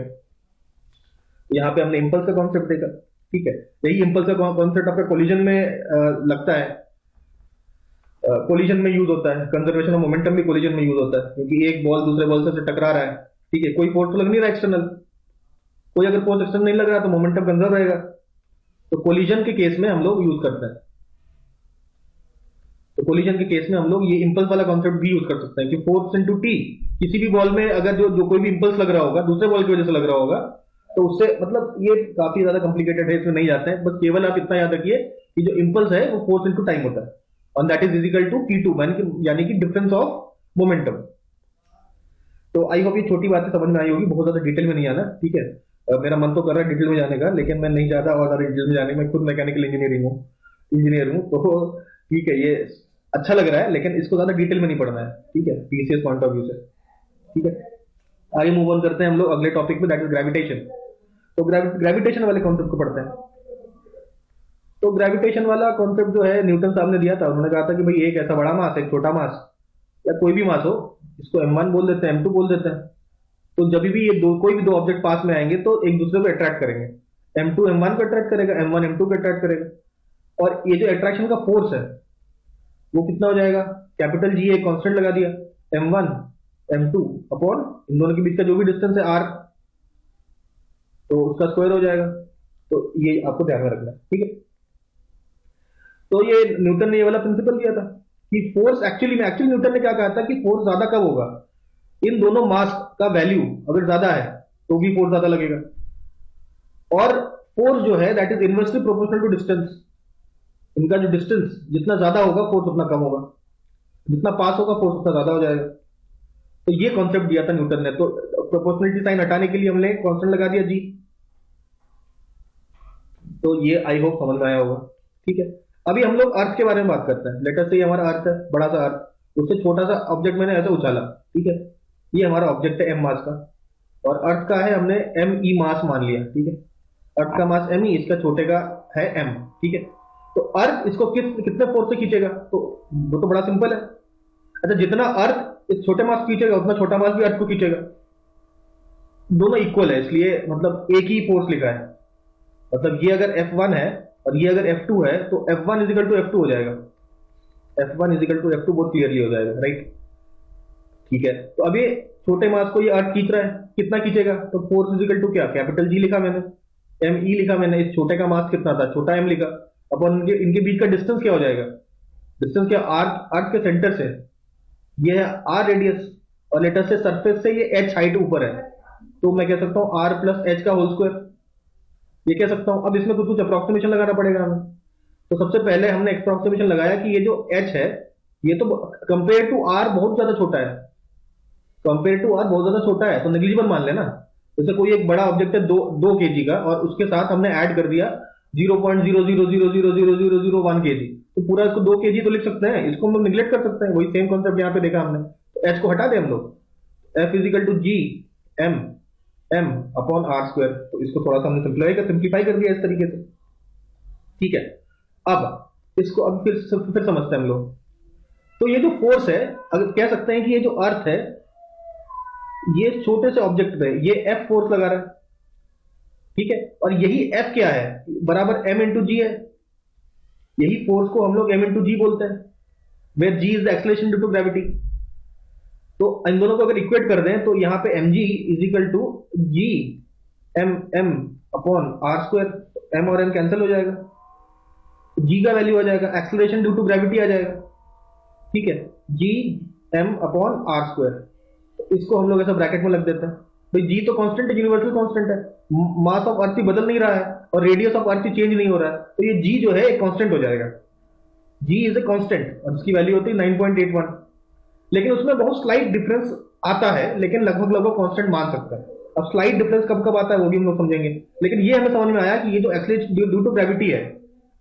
यहां पे हमने इंपल्स का कॉन्सेप्ट देखा। ठीक है, यही इंपल्स का कॉन्सेप्ट आपका कोलिजन में लगता है, कोलिजन में यूज होता है। कंजर्वेशन ऑफ मोमेंटम भी कोलिजन में यूज होता है, क्योंकि एक बॉल दूसरे बॉल से टकरा रहा है, ठीक है, कोई फोर्स तो लग नहीं रहा एक्सटर्नल, कोई अगर फोर्स एक्सटर्नल नहीं लग रहा तो मोमेंटम कंजर्व रहेगा। तो कोलिजन के केस में हम लोग यूज करते हैं। तो कोलिजन के केस में हम लोग ये इंपल्स वाला कॉन्सेप्ट भी यूज कर सकते हैं कि फोर्स इनटू टी, किसी भी बॉल में अगर जो कोई भी इंपल्स लग रहा होगा दूसरे बॉल की वजह से लग रहा होगा, तो उससे मतलब ये काफी ज्यादा कॉम्प्लिकेटेड है, इसमें नहीं जाते हैं। बस केवल आप इतना याद रखिए कि जो इंपल्स है वो फोर्स इनटू टाइम होता है, और that is equal to P2, यानी कि डिफरेंस ऑफ मोमेंटम। तो आई होप ये छोटी बातें समझ में आई होगी, बहुत ज्यादा डिटेल में नहीं आना। ठीक है, मेरा मन तो कर रहा है डिटेल में जाने का, लेकिन मैं नहीं चाहता और ज्यादा डिटेल में जाने। मैं खुद मैकेनिकल इंजीनियर हूँ, तो ठीक है, ये अच्छा लग रहा है, लेकिन इसको ज्यादा डिटेल में नहीं पढ़ना है। ठीक है, पीसीएस पॉइंट ऑफ व्यू से। ठीक है, आगे मूव ऑन करते हैं हम लोग अगले टॉपिक में, दैट इज ग्रेविटेशन। तो ग्रेविटेशन वाले कॉन्सेप्ट को पढ़ते हैं। तो ग्रेविटेशन वाला कॉन्सेप्ट जो है न्यूटन साहब ने दिया था। उन्होंने कहा था कि भाई एक ऐसा बड़ा मास, एक छोटा मास, या कोई भी मास हो, इसको m1 बोल देते हैं, m2 बोल देते हैं। तो जब भी ये कोई भी दो ऑब्जेक्ट पास में आएंगे तो एक दूसरे को अट्रैक्ट करेंगे। m2 m1 को अट्रैक्ट करेगा, m1 m2 को अट्रैक्ट करेगा। और ये जो अट्रैक्शन का फोर्स है वो कितना हो जाएगा, कैपिटल G एक कांस्टेंट लगा दिया, m1 m2 अपॉन इन दोनों के बीच का जो भी डिस्टेंस है r, तो उसका स्क्वायर हो जाएगा। तो ये आपको ध्यान में रखना है। ठीक है, तो ये न्यूटन ने ये वाला प्रिंसिपल दिया था कि फोर्स एक्चुअली न्यूटन ने क्या कहा था कि फोर्स ज्यादा कब होगा, इन दोनों मास का वैल्यू अगर ज्यादा है तो भी फोर्स ज्यादा लगेगा, और फोर्स जो है that is inversely proportional to distance. इनका जो डिस्टेंस जितना ज्यादा होगा फोर्स उतना कम होगा, जितना पास होगा फोर्स उतना ज्यादा हो जाएगा। तो ये कॉन्सेप्ट दिया था न्यूटन ने। तो प्रोपोर्शनलिटी साइन हटाने के लिए हमने कांस्टेंट लगा दिया G। तो ये आई होप समझ में आया होगा। ठीक है, अभी हम लोग अर्थ के बारे में बात करते हैं। लेट अस से ये हमारा अर्थ है, बड़ा सा अर्थ, उससे छोटा सा ऑब्जेक्ट मैंने ऐसे उछाला। ठीक है, ये हमारा ऑब्जेक्ट है m मास का, और अर्थ का है हमने m e मास मान लिया। ठीक है, अर्थ का मास m ही, इसका छोटे का है m, ठीक है। तो अर्थ इसको कितने फोर्स से खींचेगा, तो वो तो बड़ा सिंपल है। अच्छा, जितना अर्थ इस छोटे मास खींचेगा उतना छोटा मास भी अर्थ को खींचेगा, दोनों इक्वल है, इसलिए मतलब एक ही फोर्स लिखा है। मतलब ये अगर F1 है और ये अगर F2 है तो F1 इजिकल टू F2 हो जाएगा, F1 इजिकल टू F2 बहुत क्लियरली हो जाएगा, राइट। ठीक है, तो अब ये छोटे मास को ये अर्थ खींच रहा है, कितना खींचेगा, तो फोर्स इजिकल टू क्या, कैपिटल G लिखा मैंने, एम ई लिखा मैंने, इस छोटे का मास कितना था, छोटा m लिखा, अपन इनके बीच का डिस्टेंस क्या हो जाएगा, डिस्टेंस क्या, अर्थ के सेंटर से ये है r रेडियस, और लेटर से सरफेस से ये h हाइट ऊपर है, तो मैं कह सकता हूं r प्लस एच का होल स्क्वायर, ये कह सकता हूं। अब इसमें कुछ कुछ अप्रोक्सीमेशन लगाना पड़ेगा हमें। तो सबसे पहले हमने अप्रोक्सीमेशन लगाया कि ये जो h है ये तो कंपेयर टू r बहुत ज्यादा छोटा है, कंपेयर टू r बहुत ज्यादा छोटा है, तो नेग्लिजिबल मान लेना। जैसे कोई एक बड़ा ऑब्जेक्ट है 2 kg का, और उसके साथ हमने ऐड कर दिया 0.00000001 kg, तो पूरा इसको 2 kg तो लिख सकते हैं, इसको हम लोग निगलेक्ट कर सकते हैं, वही सेम कॉन्सेप्ट यहाँ पे देखा हमने। तो h को हटा दें हम लोग, f is equal to G M M upon R square, तो इसको थोड़ा सा हमने सिंप्लीफाई कर दिया इस तरीके से, ठीक है। अब इसको अब फिर समझते हैं हम लोग। तो ये जो फोर्स है, अगर कह सकते हैं कि ये जो अर्थ है ये छोटे से ऑब्जेक्ट पे ये F फोर्स लगा रहा है, ठीक है, और यही F क्या है, बराबर m इंटू जी है, यही फोर्स को हम लोग m इंटू जी बोलते हैं, where g is the acceleration due to gravity. तो इन दोनों को अगर इक्वेट कर दें तो यहां पे mg is equal to G m upon R square, m और m कैंसिल हो जाएगा, g का वैल्यू आ जाएगा, एक्सेलरेशन ड्यू टू ग्रेविटी आ जाएगा, ठीक है, G m upon R square. इसको हम लोग ऐसा ब्रैकेट में लग देते हैं, भाई जी तो कांस्टेंट है, यूनिवर्सल कांस्टेंट है, मास ऑफ अर्थ बदल नहीं रहा है और रेडियस ऑफ अर्थ चेंज नहीं हो रहा है, तो ये जी जो है एक कांस्टेंट हो जाएगा, जी इज ए कांस्टेंट, और उसकी वैल्यू होती है 9.81। लेकिन उसमें बहुत स्लाइट डिफरेंस आता है, लेकिन लगभग कांस्टेंट मान सकता है। अब स्लाइट डिफरेंस कब कब आता है वो भी हम लोग समझेंगे, लेकिन ये हमें समझ में आया कि ये जो एक्सेलरेशन ड्यू टू ग्रेविटी है,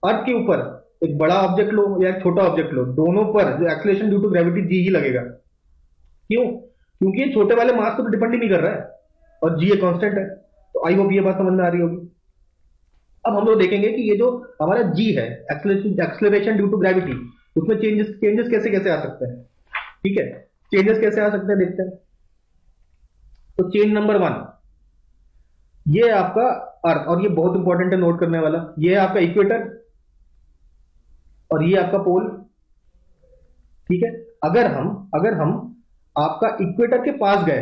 अर्थ के ऊपर एक बड़ा ऑब्जेक्ट लो या एक छोटा ऑब्जेक्ट लो, दोनों पर जो acceleration due to gravity G ही लगेगा। क्यों, क्योंकि ये छोटे वाले मास को तो डिपेंड ही नहीं कर रहा है और जी ए कांस्टेंट है। तो आई होप ये बात समझ में आ रही होगी। अब हम लोग देखेंगे कि ये जो हमारा जी है, एक्सेलरेशन ड्यू टू ग्रेविटी, उसमें चेंजेस कैसे कैसे आ सकते हैं, ठीक है, चेंजेस कैसे आ सकते हैं देखते हैं। तो चेंज नंबर 1, ये आपका अर्थ, और ये बहुत इंपॉर्टेंट है नोट करने वाला, ये है आपका इक्वेटर और ये आपका पोल, ठीक है। अगर हम आपका इक्वेटर के पास गए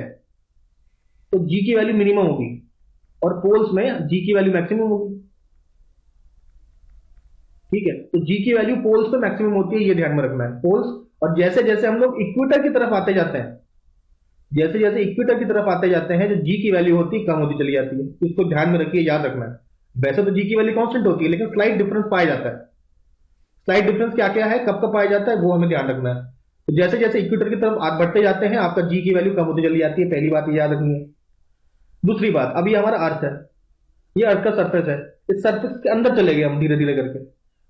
तो जी की वैल्यू मिनिमम होगी और पोल्स में जी की वैल्यू मैक्सिमम होगी, ठीक है। तो जी की वैल्यू पोल्स पे मैक्सिमम होती है, ये ध्यान में रखना है, पोल्स। और जैसे जैसे हम लोग इक्वेटर की तरफ आते जाते हैं, जैसे जैसे इक्वेटर की तरफ आते जाते हैं, जो जी की वैल्यू होती है कम होती चली जाती है, इसको ध्यान में रखिए, याद रखना है। वैसे तो जी की वैल्यू कांस्टेंट होती है, लेकिन स्लाइट डिफरेंस पाया जाता है। स्लाइट डिफरेंस क्या क्या है, कब कब पाया जाता है, वो हमें ध्यान रखना है। तो जैसे जैसे इक्वेटर की तरफ आगे बढ़ते जाते हैं, आपका जी की वैल्यू कम होती चली जाती है, पहली बात ये याद रखनी है। दूसरी बात, अभी हमारा अर्थ है, ये अर्थ का सरफेस है, इस सरफेस के अंदर चले गए हम धीरे धीरे करके।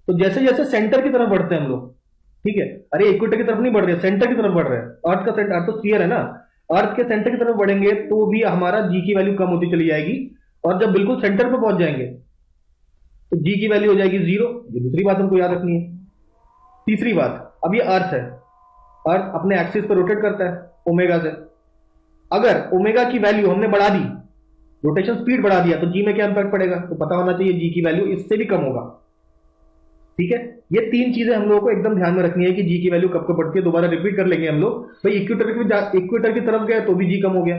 तो जैसे जैसे सेंटर की तरफ बढ़ते हैं हम लोग, ठीक है, अरे इक्वेटर की तरफ नहीं बढ़ रहे, सेंटर की तरफ बढ़ रहे हैं, अर्थ का सेंटर, अर्थ तो स्फीयर है ना, अर्थ के सेंटर की तरफ बढ़ेंगे तो भी हमारा जी की वैल्यू कम होती चली जाएगी, और जब बिल्कुल सेंटर पर पहुंच जाएंगे तो जी की वैल्यू हो जाएगी 0। ये दूसरी बात हमको याद रखनी है। तीसरी बात, अब ये अर्थ है, अर्थ अपने एक्सिस पर रोटेट करता है ओमेगा से, अगर ओमेगा की वैल्यू हमने बढ़ा दी, रोटेशन स्पीड बढ़ा दिया, तो जी में क्या इंपैक्ट पड़ेगा, तो पता होना चाहिए जी की वैल्यू इससे भी कम होगा, ठीक है। ये तीन चीजें हम लोगों को एकदम ध्यान में रखनी है कि जी की वैल्यू कब कब बढ़ती है। दोबारा रिपीट कर लेंगे हम लोग, भाई इक्वेटर की तरफ गए तो भी जी कम हो गया,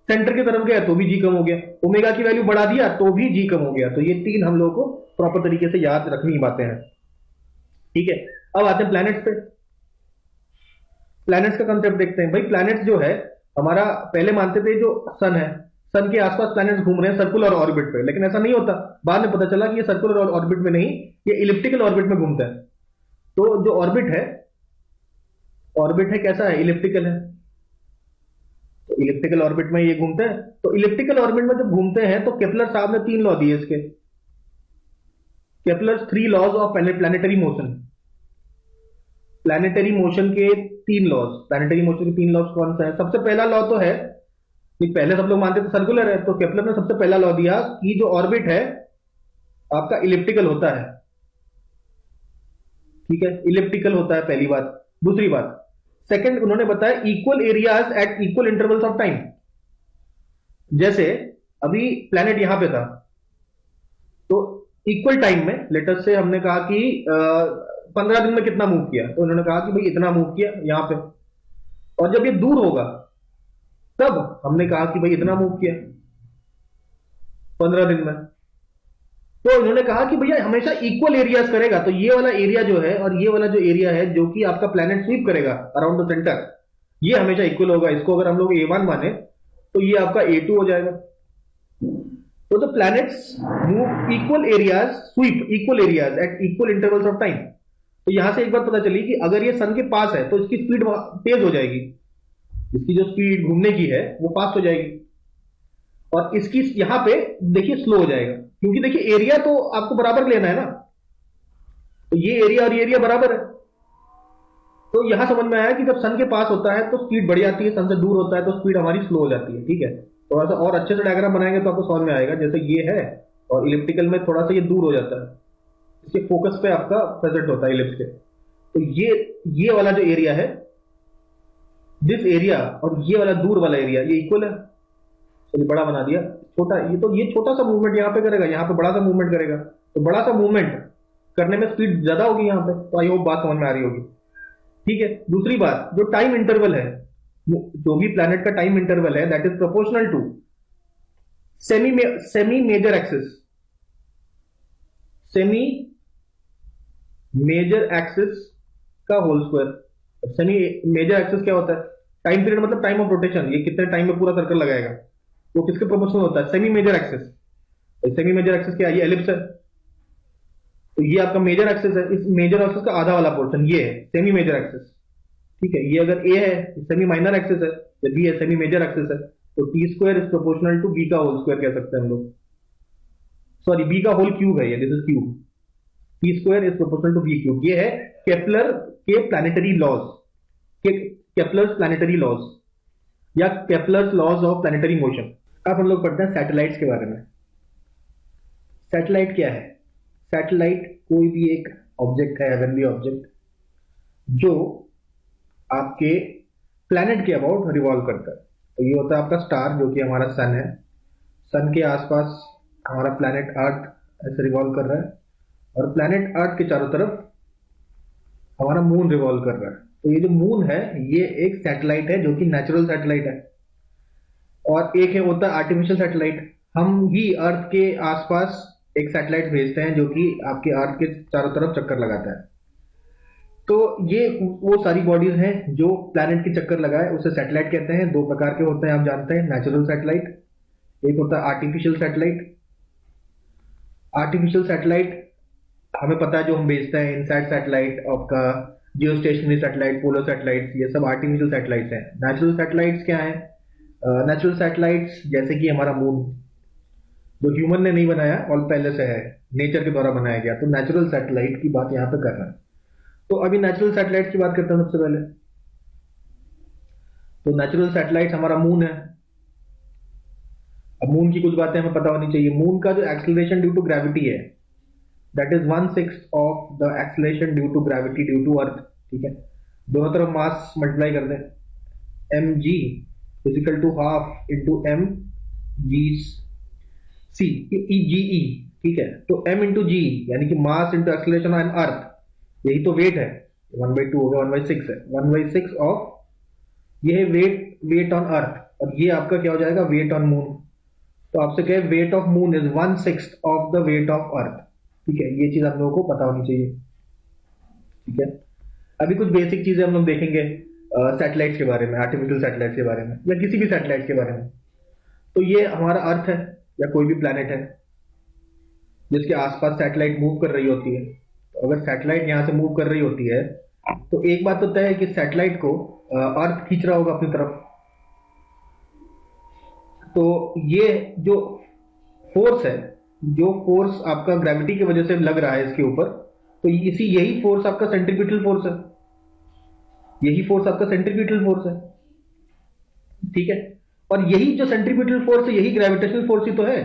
सेंटर की तरफ गया तो भी जी कम हो गया, ओमेगा की वैल्यू बढ़ा दिया तो भी जी कम हो गया। तो ये तीन हम लोगों को प्रॉपर तरीके से याद रखनी बातें हैं, ठीक है। अब आते हैं प्लैनेट्स पे। प्लैनेट्स का कंसेप्ट देखते हैं। भाई प्लैनेट्स जो है हमारा, पहले मानते थे जो सन है, सन के आसपास प्लैनेट्स घूम रहे हैं सर्कुलर ऑर्बिट पे, लेकिन ऐसा नहीं होता। बाद में पता चला कि ये सर्कुलर ऑर्बिट में नहीं, ये इलिप्टिकल ऑर्बिट में घूमता है। तो जो ऑर्बिट है कैसा है, इलिप्टिकल है। तो इलिप्टिकल ऑर्बिट में ये घूमते हैं। तो इलिप्टिकल ऑर्बिट में जब घूमते हैं तो केपलर साहब ने 3 लॉ दिए इसके, Kepler's 3 laws of planetary motion. Planetary motion के 3 लॉज, प्लैनेटरी मोशन के 3 लॉज कौन सा है? सबसे पहला लॉ तो है, पहले सब लोग मानते थे सर्कुलर है, तो केपलर ने सबसे पहला लॉ दिया कि जो ऑर्बिट है आपका इलिप्टिकल होता है, ठीक है, इलिप्टिकल होता है, पहली बात। दूसरी बात, सेकंड उन्होंने बताया equal areas at equal intervals of time. जैसे अभी प्लैनेट यहां पे था, तो इक्वल टाइम में लेटर से हमने कहा कि 15 दिन में कितना मूव किया, तो उन्होंने कहा कि भाई इतना मूव किया यहां पे। और जब ये दूर होगा तब हमने कहा कि भाई इतना मूव किया 15 दिन में। तो उन्होंने कहा कि भैया हमेशा इक्वल एरियाज करेगा, तो ये वाला एरिया जो है और ये वाला जो एरिया है जो कि आपका प्लैनेट स्वीप करेगा अराउंड द सेंटर, ये हमेशा इक्वल होगा। इसको अगर हम लोग A1 माने तो ये आपका A2 हो जाएगा। तो the planets move equal areas, sweep equal areas at equal intervals of time. तो यहां से एक बात पता चली कि अगर ये सन के पास है तो इसकी स्पीड तेज हो जाएगी, इसकी जो स्पीड घूमने की है वो फास्ट हो जाएगी, और इसकी यहां पे देखिए स्लो हो जाएगा, क्योंकि देखिए एरिया तो आपको बराबर लेना है ना, तो ये एरिया और ये एरिया बराबर है। तो यहां समझ में आया कि जब सन के पास होता है तो स्पीड बढ़ जाती है, सन से दूर होता है तो स्पीड हमारी स्लो हो जाती है, ठीक है। थोड़ा सा और अच्छे से डायग्राम बनाएंगे तो आपको समझ में आएगा। जैसे ये है और इलिप्टिकल में थोड़ा सा ये दूर हो जाता है, इसके फोकस पे आपका प्रेजेंट होता है इलिप्स के। तो ये वाला जो एरिया है, दिस एरिया और ये वाला दूर वाला एरिया ये इक्वल है। चलिए बड़ा बना दिया, छोटा ये छोटा सा मूवमेंट यहाँ पे करेगा, यहाँ पे बड़ा सा मूवमेंट करेगा, तो बड़ा सा मूवमेंट करने में स्पीड ज्यादा होगी यहाँ पे। तो आई होप बात समझ में आ रही होगी, ठीक है। दूसरी बात, जो टाइम इंटरवल है, जो भी प्लैनेट का टाइम इंटरवल है, that is proportional to semi major axis. Semi major axis का whole square. Semi major axis क्या होता है? टाइम पीरियड मतलब टाइम ऑफ रोटेशन, ये कितने टाइम में पूरा सर्कल लगाएगा, वो किसके प्रोपोर्शनल होता है? Semi major axis. Semi major axis क्या है? ये एलिप्स है, तो ये आपका मेजर एक्सिस है। इस मेजर एक्सिस का आधा वाला पोर्शन ये है सेमी मेजर एक्सिस, ठीक है। ये अगर ए है सेमी माइनर एक्सिस है, या बी है सेमी मेजर एक्सिस है, तो T square is proportional to B का होल स्क्वायर कह सकते हैं हम लोग। सॉरी, बी का होल क्यूब है ये, this is cube. T square is proportional to B cube. ये है केपलर के planetary laws, Kepler's planetary laws या Kepler's laws of planetary motion. अब हम लोग पढ़ते हैं सैटेलाइट्स के बारे में। सैटेलाइट क्या है? सैटेलाइट कोई भी एक ऑब्जेक्ट है, हेवनली ऑब्जेक्ट, जो आपके प्लैनेट के अबाउट रिवॉल्व करता है। तो ये होता है आपका स्टार, जो कि हमारा सन है। सन के आसपास हमारा प्लैनेट अर्थ ऐसे रिवॉल्व कर रहा है, और प्लैनेट अर्थ के चारों तरफ हमारा मून रिवॉल्व कर रहा है। तो ये जो मून है ये एक सैटेलाइट है, जो कि नेचुरल सैटेलाइट है। और एक है होता है आर्टिफिशियल सैटेलाइट। हम ही अर्थ के आसपास एक सैटेलाइट भेजते हैं जो कि आपके अर्थ के चारों तरफ चक्कर लगाता है। तो ये वो सारी बॉडीज हैं जो प्लैनेट के चक्कर लगाए, उसे सैटेलाइट कहते हैं। दो प्रकार के होते हैं, आप जानते हैं, नेचुरल सैटेलाइट, एक होता है आर्टिफिशियल सैटेलाइट। आर्टिफिशियल सैटेलाइट हमें पता है जो हम भेजते हैं, इनसैट सैटेलाइट, आपका जियो स्टेशनरी सैटेलाइट, पोलर सैटेलाइट, ये सब आर्टिफिशियल सैटेलाइट्स हैं। नेचुरल सैटेलाइट्स क्या है? नेचुरल सैटेलाइट्स जैसे कि हमारा मून, जो ह्यूमन ने नहीं बनाया और पहले से है, नेचर के द्वारा बनाया गया। तो नेचुरल सैटेलाइट की बात यहां पे कर रहे हैं। तो अभी नेचुरल सैटेलाइट की बात करते हैं सबसे पहले। तो नेचुरल सैटेलाइट हमारा मून है। अब मून की कुछ बातें हमें पता होनी चाहिए। मून का जो एक्सेलरेशन ड्यू टू ग्रेविटी है, that is 1/6 of the acceleration due to gravity due to earth, ठीक है। दोनों तरफ मास मल्टीप्लाई कर दें, mg equal to half into M G C E, ठीक है। तो m इंटू जी यानी कि mass into acceleration on earth, यही तो वेट है। 1/2 हो गया, 1/6 है, 1/6 ऑफ ये है वेट ऑन अर्थ, और ये आपका क्या हो जाएगा? Weight on moon. तो आपसे कहे weight of moon is 1/6 of the weight of earth, ठीक है। ये चीज आप लोगों को पता होनी चाहिए, ठीक है। अभी कुछ बेसिक चीजें हम लोग देखेंगे सैटेलाइट्स के बारे में, आर्टिफिशियल सैटेलाइट्स के बारे में, या किसी भी सैटेलाइट के बारे में। तो ये हमारा अर्थ है या कोई भी प्लैनेट है जिसके आसपास सैटेलाइट मूव कर रही होती है। तो अगर सैटेलाइट यहां से मूव कर रही होती है तो एक बात तो तय है कि सैटेलाइट को अर्थ खींच रहा होगा अपनी तरफ। तो ये जो फोर्स है, जो फोर्स आपका ग्रेविटी की वजह से लग रहा है इसके ऊपर, तो यही फोर्स आपका सेंट्रीपिटल फोर्स है, यही फोर्स आपका सेंट्रीपिटल फोर्स है, ठीक है। और यही जो सेंट्रीपिटल फोर्स है, यही ग्रेविटेशनल फोर्स ही तो है,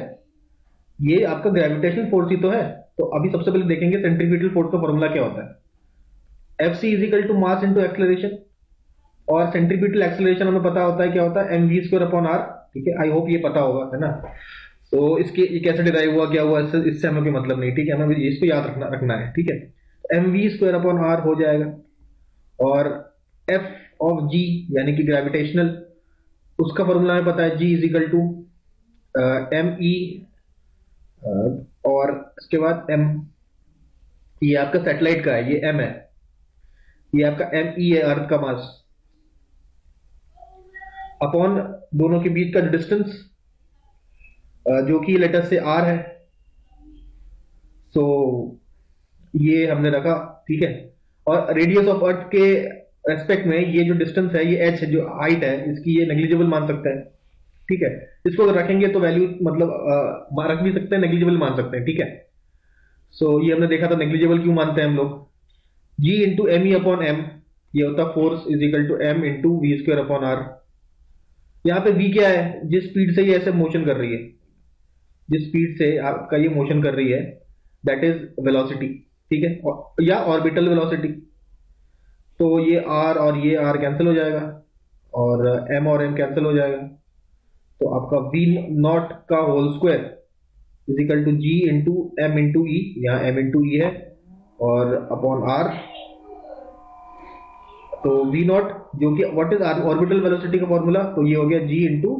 ये आपका ग्रेविटेशनल फोर्स ही तो है। तो अभी सबसे पहले देखेंगे सेंट्रीपिटल फोर्स का फॉर्मूला क्या होता है। F C is equal to mass into acceleration, और सेंट्रीपिटल एक्सलरेशन हमें पता होता है क्या होता है, M V square upon R. ठीक है, आई होप ये पता होगा, है ना। तो इसके ये कैसे डिराइव हुआ, क्या हुआ, इससे हमें कोई मतलब नहीं। ठीक है, हमें इसको याद रखना है। ठीक है, M V square upon R हो जाएगा, और एफ ऑफ जी यानी कि ग्रेविटेशनल, उसका फॉर्मूला हमें पता है, G is equal to M E, और इसके बाद एम, ये आपका सैटेलाइट का है, ये एम है, ये आपका एम ई है अर्थ का मास, अपॉन दोनों के बीच का डिस्टेंस जो कि लेटर से आर है। सो ये हमने रखा। ठीक है, और रेडियस ऑफ अर्थ के रेस्पेक्ट में ये जो डिस्टेंस है, ये एच जो हाइट है इसकी, ये नेग्लिजिबल मान सकते हैं। ठीक है, इसको अगर रखेंगे तो वैल्यू मतलब रख भी सकते हैं, नेग्लिजिबल मान सकते हैं। ठीक है, सो ये हमने देखा था नेग्लिजिबल क्यों मानते हैं हम लोग। G into M E upon M, ये होता force is equal to M into V square upon R. यहाँ पे वी क्या है, जिस स्पीड से ये ऐसे मोशन कर रही है, जिस स्पीड से आपका ये मोशन कर रही है, दैट इज वेलोसिटी। ठीक है, या ऑर्बिटल वेलोसिटी। तो ये आर और ये आर कैंसिल हो जाएगा, और एम और एम कैंसिल हो जाएगा। तो आपका वी नॉट का whole square is equal to G into M into E, यहाँ एम इंटू ई है, और अपॉन आर। तो वी नॉट जो कि व्हाट इज ऑर्बिटल वेलोसिटी का फॉर्मूला, तो ये हो गया G into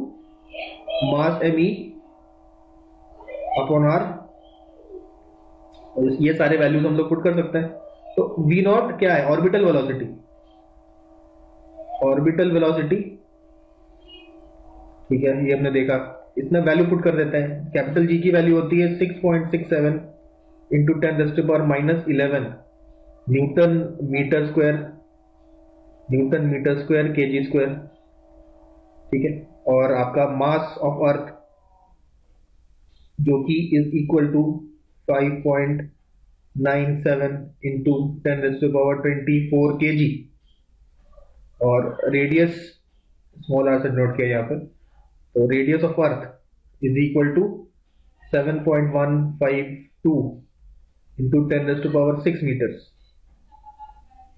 mass M E upon R. ये सारे वैल्यूज हम लोग पुट कर सकते हैं। तो वी नॉट क्या है, ऑर्बिटल वेलोसिटी, ऑर्बिटल वेलोसिटी। ठीक है, ये हमने देखा, इतना वैल्यू पुट कर देते हैं। कैपिटल जी की वैल्यू होती है 6.67 into 10⁻11 newton metre square, newton metre square K G square. ठीक है, और आपका मास ऑफ अर्थ जो कि is equal to 5.97 into 10⁻24 kg, और रेडियस स्मॉल आर से नोट किया यहाँ पर। तो radius of earth is equal to 7.152 into 10⁻6 metres.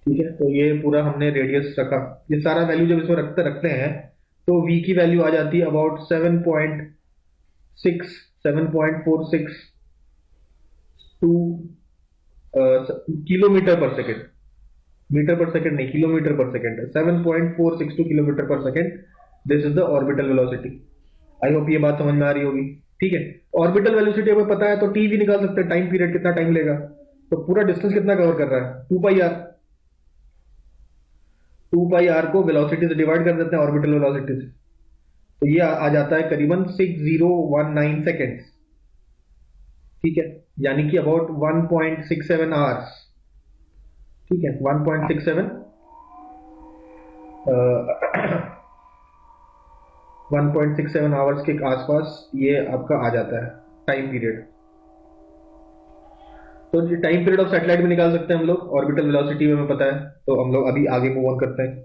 ठीक है, तो ये पूरा हमने रेडियस रखा। ये सारा वैल्यू जब इसमें रखते हैं तो v की वैल्यू आ जाती है अबाउट 7.46 टू किलोमीटर पर सेकेंड, मीटर पर सेकेंड नहीं, किलोमीटर पर सेकेंड है, 7.462 किलोमीटर पर second. This is the orbital velocity. I hope ये बात समझ में आ रही होगी। ठीक है, ऑर्बिटल वेलोसिटी हमें पता है तो टी भी निकाल सकते हैं, टाइम पीरियड कितना टाइम लेगा। तो पूरा डिस्टेंस कितना कवर कर रहा है, 2πr। 2πr को वेलोसिटी से डिवाइड कर देते हैं, ऑर्बिटल वेलोसिटी से, तो ये आ जाता है करीबन 6019 सेकेंड्स। ठीक है, यानी कि अबाउट 1.67 आवर्स। ठीक है, 1.67 1.67 आवर्स के आसपास ये आपका आ जाता है टाइम पीरियड। तो टाइम पीरियड ऑफ सैटेलाइट भी निकाल सकते हैं हम लोग, ऑर्बिटल वेलोसिटी हमें पता है। तो हम लोग अभी आगे मूव ऑन करते हैं।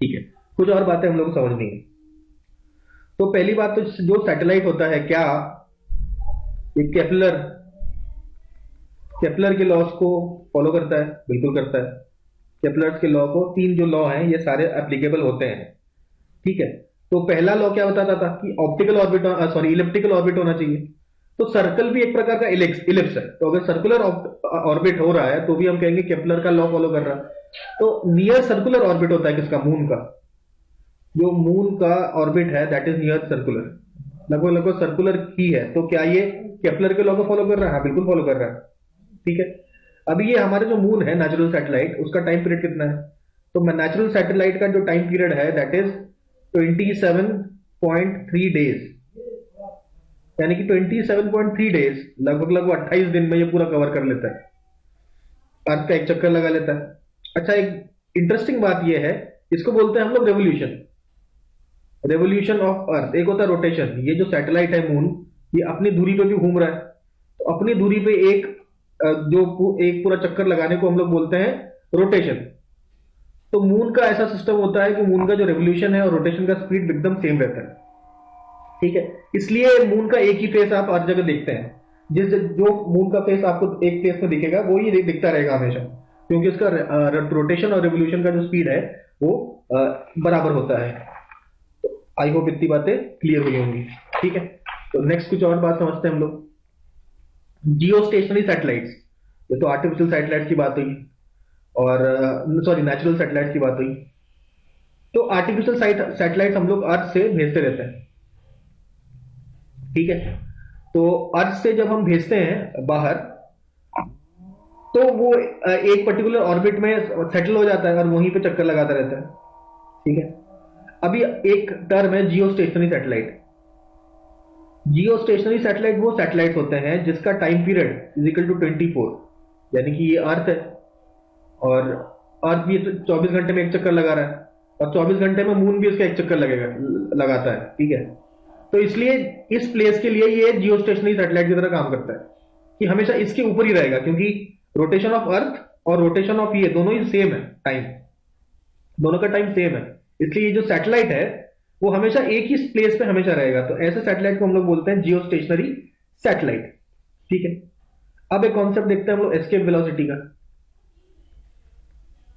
ठीक है, कुछ और बातें हम लोग को समझनी है। तो पहली बात तो जो सैटेलाइट होता है, क्या ये केपलर के लॉस को फॉलो करता है? बिल्कुल करता है। केपलर के लॉ को, तीन जो लॉ हैं ये सारे एप्लीकेबल होते हैं। ठीक है, तो पहला लॉ क्या बताता था कि optical orbit, sorry elliptical orbit होना चाहिए। तो सर्कल भी एक प्रकार का इलिप्स है, तो अगर सर्कुलर ऑर्बिट हो रहा है तो भी हम कहेंगे केपलर का लॉ फॉलो कर रहा है। तो नियर सर्कुलर ऑर्बिट होता है किसका, मून का। जो मून का ऑर्बिट है दैट इज नियर सर्कुलर, लगभग लगभग सर्कुलर ही है। तो क्या ये केपलर के लॉ को फॉलो कर रहा है? हाँ, बिल्कुल फॉलो कर रहा है। ठीक है, अभी ये हमारे जो मून है नेचुरल सैटेलाइट, उसका टाइम पीरियड कितना है? तो नेचुरल सैटेलाइट का जो टाइम पीरियड है दैट इज 27.3 डेज, यानी कि 27.3 डेज, लगभग लगभग 28 दिन में ये पूरा कवर कर लेता है, अर्थ का एक चक्कर लगा लेता है। अच्छा, एक इंटरेस्टिंग बात ये है, इसको बोलते हैं हम लोग रेवोल्यूशन ऑफ अर्थ। एक होता है रोटेशन, ये जो सैटेलाइट है मून, ये अपनी दूरी पे भी घूम रहा है, तो अपनी दूरी पे एक पूरा चक्कर लगाने को हम लोग बोलते हैं रोटेशन। तो मून का ऐसा सिस्टम होता है कि मून का जो रेवोल्यूशन है और रोटेशन का स्पीड एकदम सेम रहता है। ठीक है, इसलिए मून का एक ही फेस आप हर जगह देखते हैं। जिस जो मून का फेस आपको एक फेस में दिखेगा वो ही दिखता रहेगा हमेशा, क्योंकि उसका रोटेशन और रिवोल्यूशन का जो स्पीड है वो बराबर होता है। तो आई होप इतनी बातें क्लियर हुई होंगी। ठीक है, तो नेक्स्ट कुछ और बात समझते हैं हम लोग। जियो स्टेशनरी सैटेलाइट्स, ये तो आर्टिफिशियल सैटेलाइट की बात हुई, और सॉरी नेचुरल सैटेलाइट की बात हुई। तो आर्टिफिशियल सैटेलाइट हम लोग अर्थ से भेजते रहते हैं। ठीक है, तो अर्थ से जब हम भेजते हैं बाहर, तो वो एक पर्टिकुलर ऑर्बिट में सेटल हो जाता है और वहीं पे चक्कर लगाता रहता है। ठीक है, अभी एक टर्म है geostationary satellite. Geostationary satellite वो सैटेलाइट होते हैं जिसका time period is equal to 24, यानी कि ये अर्थ है और अर्थ भी 24 घंटे में एक चक्कर लगा रहा है, और 24 घंटे में मून भी इसका एक चक्कर लगाता है। ठीक है, तो इसलिए इस प्लेस के लिए ये जियो स्टेशनरी सैटेलाइट की तरह काम करता है कि हमेशा इसके ऊपर ही रहेगा, क्योंकि रोटेशन ऑफ अर्थ और रोटेशन ऑफ ये दोनों ही सेम है, टाइम दोनों का टाइम सेम है। इसलिए ये जो सैटेलाइट है वो हमेशा एक ही प्लेस पे हमेशा रहेगा। तो ऐसे सैटेलाइट को हम लोग बोलते हैं जियो स्टेशनरी सैटेलाइट। ठीक है, अब एक कॉन्सेप्ट देखते हैं हम लोग एस्केप वेलोसिटी का।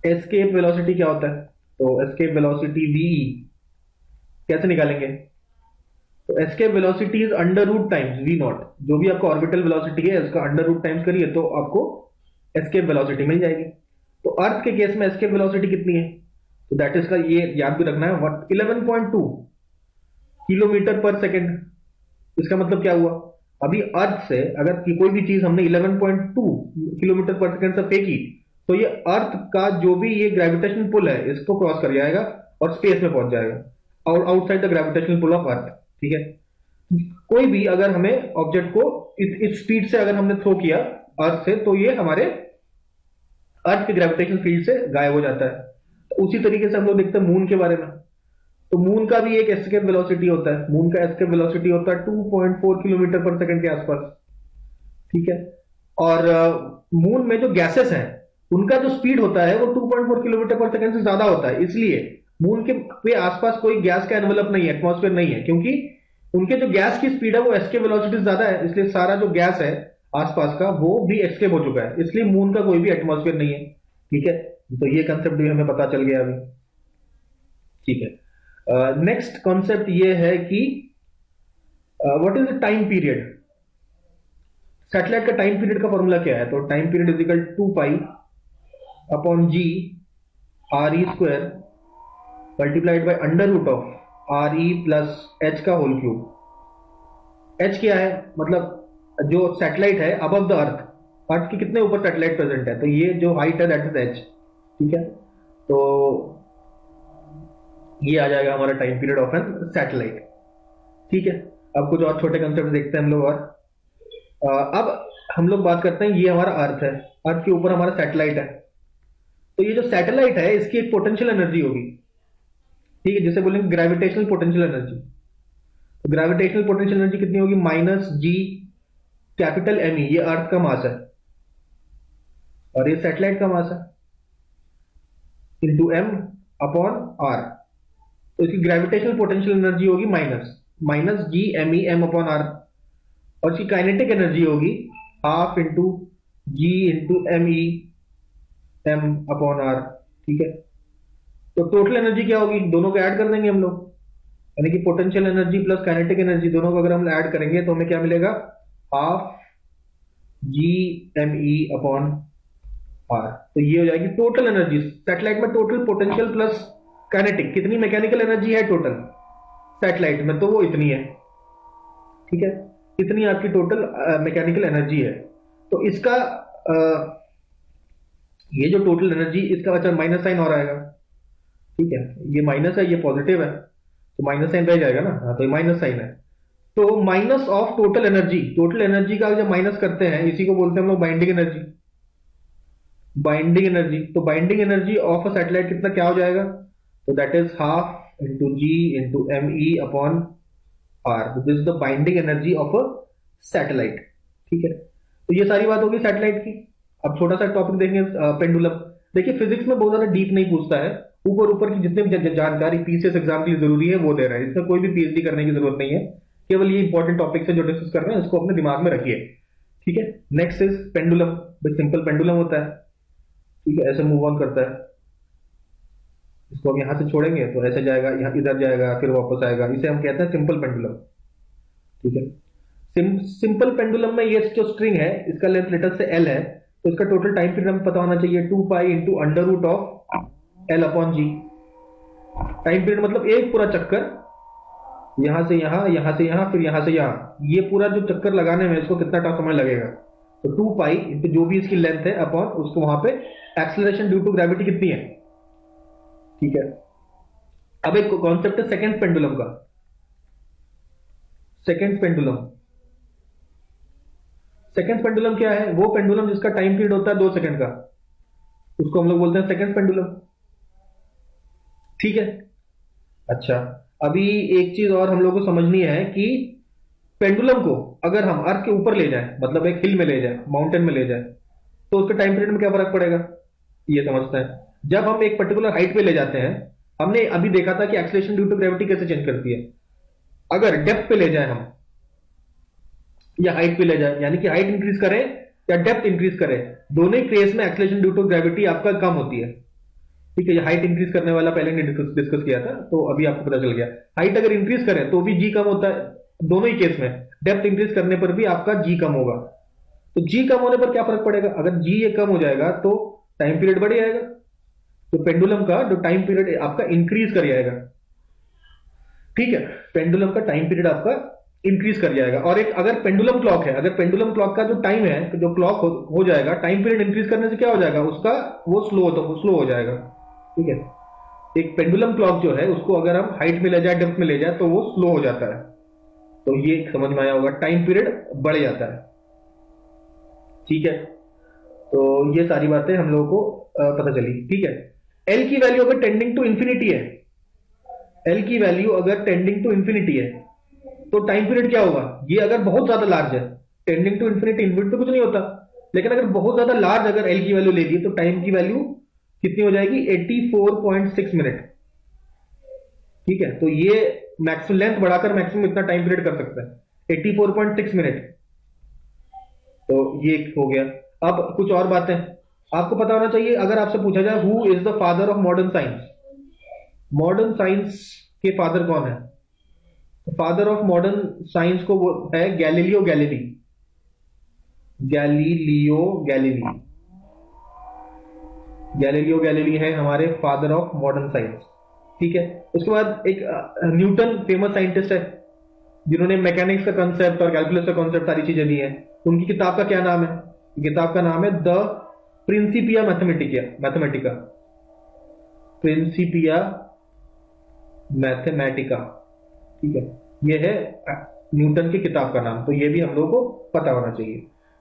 एस्केप वेलोसिटी क्या होता है? तो एस्केप वेलोसिटी वीई कैसे निकालेंगे? तो escape velocity is under root times V naught. जो भी आपका ऑर्बिटल वेलोसिटी है उसका अंडर रूट टाइम्स करिए तो आपको एस्केप वेलोसिटी मिल जाएगी। तो अर्थ के केस में एस्केप वेलोसिटी कितनी है? तो दैट इज का ये याद भी रखना है, व्हाट 11.2 किलोमीटर पर सेकेंड। इसका मतलब क्या हुआ? अभी अर्थ से अगर कोई भी चीज हमने 11.2 किलोमीटर पर सेकेंड से फेंकी तो ये अर्थ का जो भी ये ग्रेविटेशन पुल है इसको क्रॉस कर जाएगा और स्पेस में पहुंच जाएगा, और outside the gravitational pull of earth. ठीक है, कोई भी अगर हमें ऑब्जेक्ट को इस स्पीड से अगर हमने थ्रो किया अर्थ से तो ये हमारे अर्थ के ग्रेविटेशन फील्ड से गायब हो जाता है। तो उसी तरीके से हम लोग देखते हैं मून के बारे में। तो मून का भी एक एस्केप वेलोसिटी होता है। मून का एस्केप वेलोसिटी होता है 2.4 किलोमीटर पर सेकंड के आसपास। ठीक है, और मून में जो गैसेस हैं उनका जो स्पीड होता है वो 2.4 किलोमीटर पर सेकंड से ज्यादा होता है। इसलिए मून के आसपास कोई गैस का एनवेलप नहीं है, एटमॉस्फेयर नहीं है, क्योंकि उनके जो गैस की स्पीड है वो एस्केप वेलोसिटी ज्यादा है। इसलिए सारा जो गैस है आसपास का वो भी एस्केप हो चुका है, इसलिए मून का कोई भी एटमॉस्फेयर नहीं है। ठीक है, तो ये कंसेप्ट भी हमें पता चल गया अभी। ठीक है, नेक्स्ट कॉन्सेप्ट ये है कि what is the time period. Satellite का टाइम पीरियड का फॉर्मूला क्या है? तो time period is equal 2 pi upon G R E square multiplied by under root of R E plus H का होल क्यूब। एच क्या है? मतलब जो सैटेलाइट है अबव द अर्थ, अर्थ के कितने ऊपर सैटेलाइट प्रेजेंट है, तो ये जो हाइट है दैट इज एच। ठीक है, तो ये आ जाएगा हमारा time period of an satellite. ठीक है, अब कुछ और छोटे कंसेप्ट देखते हैं हम लोग। और अब हम लोग बात करते हैं, ये हमारा अर्थ है, अर्थ के ऊपर हमारा सैटेलाइट है। तो ये जो सैटेलाइट है इसकी एक पोटेंशियल एनर्जी होगी। ठीक है, जिसे बोलेंगे ग्रेविटेशनल पोटेंशियल एनर्जी। तो ग्रेविटेशनल पोटेंशियल एनर्जी कितनी होगी? Minus G capital M E, ये अर्थ का मास है और ये सैटेलाइट का मास है, इंटू एम अपॉन आर। तो इसकी ग्रेविटेशनल पोटेंशियल एनर्जी होगी minus G M E M upon R, और इसकी काइनेटिक एनर्जी होगी half into G into M E M upon R. ठीक है, तो टोटल एनर्जी क्या होगी? दोनों को ऐड कर देंगे हम लोग, यानी कि potential energy plus kinetic energy दोनों को अगर हम ऐड करेंगे तो हमें क्या मिलेगा? Half G M E upon R. तो ये हो जाएगी टोटल एनर्जी। सैटेलाइट में टोटल पोटेंशियल प्लस काइनेटिक, कितनी मैकेनिकल एनर्जी है टोटल सैटेलाइट में? तो वो इतनी है। ठीक है, इतनी आपकी टोटल मैकेनिकल एनर्जी है। तो इसका ये जो टोटल एनर्जी, इसका अच्छा माइनस साइन और आएगा। ठीक है, ये माइनस है, ये पॉजिटिव है, तो माइनस साइन रह जाएगा ना। हाँ, तो ये माइनस साइन है। तो minus of total energy, total energy का जब माइनस करते हैं इसी को बोलते हैं हम लोग बाइंडिंग एनर्जी। बाइंडिंग एनर्जी, तो binding energy of a satellite कितना क्या हो जाएगा? तो that is half into G into M E upon R. This is the binding energy of a satellite. ठीक है, तो ये सारी बात होगी सैटेलाइट की। अब छोटा सा टॉपिक देखेंगे, पेंडुलम। देखिए फिजिक्स में बहुत ज्यादा डीप नहीं पूछता है, ऊपर ऊपर की जितने भी जानकारी पीसीएस एग्जाम के लिए जरूरी है वो दे रहा है। इसमें कोई भी पीएचडी करने की जरूरत नहीं है, केवल ये इंपॉर्टेंट टॉपिक्स है जो डिस्कस कर रहे हैं उसको अपने दिमाग में रखिए। ठीक है। Next is pendulum, simple pendulum होता है, ठीक है, ऐसे मूव ऑन करता है। इसको हम यहां से छोड़ेंगे तो ऐसे जाएगा, यहाँ इधर जाएगा, फिर वापस आएगा, इसे हम कहते हैं सिंपल पेंडुलम, ठीक है। सिंपल पेंडुलम में ये जो स्ट्रिंग है इसका लेंथ लेटर से एल है, तो इसका टोटल टाइम पीरियड हमें पता होना चाहिए 2 pi into under root of L upon G. Time period मतलब एक पूरा चक्कर, यहां से यहां, यहां से यहां, फिर यहां से यहां, ये पूरा जो चक्कर लगाने में इसको कितना समय लगेगा, तो 2 पाई इंटू जो भी इसकी लेंथ है अपॉन उसको वहां पे एक्सेलरेशन ड्यू टू ग्रेविटी कितनी है, ठीक है। अब एक कॉन्सेप्ट है सेकेंड पेंडुलम का। सेकेंड पेंडुलम, सेकेंड पेंडुलम क्या है, वो पेंडुलम जिसका टाइम पीरियड होता है 2 सेकंड का, उसको हम लोग बोलते हैं सेकेंड पेंडुलम, ठीक है। अच्छा, अभी एक चीज और हम लोग को समझनी है कि पेंडुलम को अगर हम अर्थ के ऊपर ले जाएं, मतलब एक हिल में ले जाएं, माउंटेन में ले जाएं, तो उसके टाइम पीरियड में क्या फर्क पड़ेगा, ये समझते हैं। जब हम एक पर्टिकुलर हाइट पे ले जाते हैं, हमने अभी देखा था कि एक्सेलरेशन ड्यू टू ग्रेविटी कैसे चेंज करती है। अगर डेप्थ पे ले जाए हम या हाइट पे ले जाए, यानी कि हाइट इंक्रीज करें या डेप्थ इंक्रीज करें, दोनों ही केस में एक्सेलरेशन ड्यू टू ग्रेविटी आपका कम होती है, ठीक है। ये हाइट इंक्रीज करने वाला पहले ने डिस्कस किया था, तो अभी आपको पता चल गया। हाइट अगर इंक्रीज करें तो भी जी कम होता है, दोनों ही केस में। डेप्थ इंक्रीज करने पर भी आपका जी कम होगा। तो जी कम होने पर क्या फर्क पड़ेगा, अगर जी ये कम हो जाएगा तो टाइम पीरियड बढ़ जाएगा, तो पेंडुलम का जो टाइम पीरियड आपका इंक्रीज कर जाएगा, ठीक है। पेंडुलम का टाइम पीरियड आपका इंक्रीज कर जाएगा। और एक अगर पेंडुलम क्लॉक है, अगर पेंडुलम क्लॉक का जो टाइम है, जो क्लॉक हो जाएगा, टाइम पीरियड इंक्रीज करने से क्या हो जाएगा, उसका वो स्लो हो जाएगा, ठीक है। एक पेंडुलम क्लॉक जो है उसको अगर हम हाइट में ले जाए, डेप्थ में ले जाए, तो वो स्लो हो जाता है। तो ये समझ में आया होगा, टाइम पीरियड बढ़ जाता है, ठीक है। तो ये सारी बातें हम लोगों को पता चली, ठीक है। एल की वैल्यू अगर टेंडिंग टू इंफिनिटी है, एल की वैल्यू अगर टेंडिंग टू इंफिनिटी है, तो टाइम पीरियड क्या होगा, ये अगर बहुत ज्यादा लार्ज है, टेंडिंग टू इंफिनिटी, इनफिनिटी तो कुछ नहीं होता, लेकिन अगर बहुत ज्यादा लार्ज अगर एल की वैल्यू ले ली तो टाइम की वैल्यू कितनी हो जाएगी, 84.6 मिनट, ठीक है। तो ये मैक्सिमम लेंथ बढ़ाकर मैक्सिमम इतना टाइम पीरियड कर सकता है, 84.6 मिनट। तो ये हो गया। अब कुछ और बातें आपको पता होना चाहिए। अगर आपसे पूछा जाए who is the father of modern science, modern science के फादर कौन है, फादर ऑफ मॉडर्न साइंस को वो है Galileo Galilei, Galileo Galilei, Galileo Galilei है हमारे फादर ऑफ मॉडर्न साइंस, ठीक है। उसके बाद एक न्यूटन फेमस साइंटिस्ट है, जिन्होंने मैकेनिक्स का कंसेप्ट और कैलकुलस का कंसेप्ट सारी चीजें दी हैं। उनकी किताब का क्या नाम है, किताब का नाम है the Principia Mathematica, Mathematica, Principia Mathematica, ठीक है। ये है न्यूटन की किताब का नाम, तो ये भी हम लोगों को पता होना चाहिए।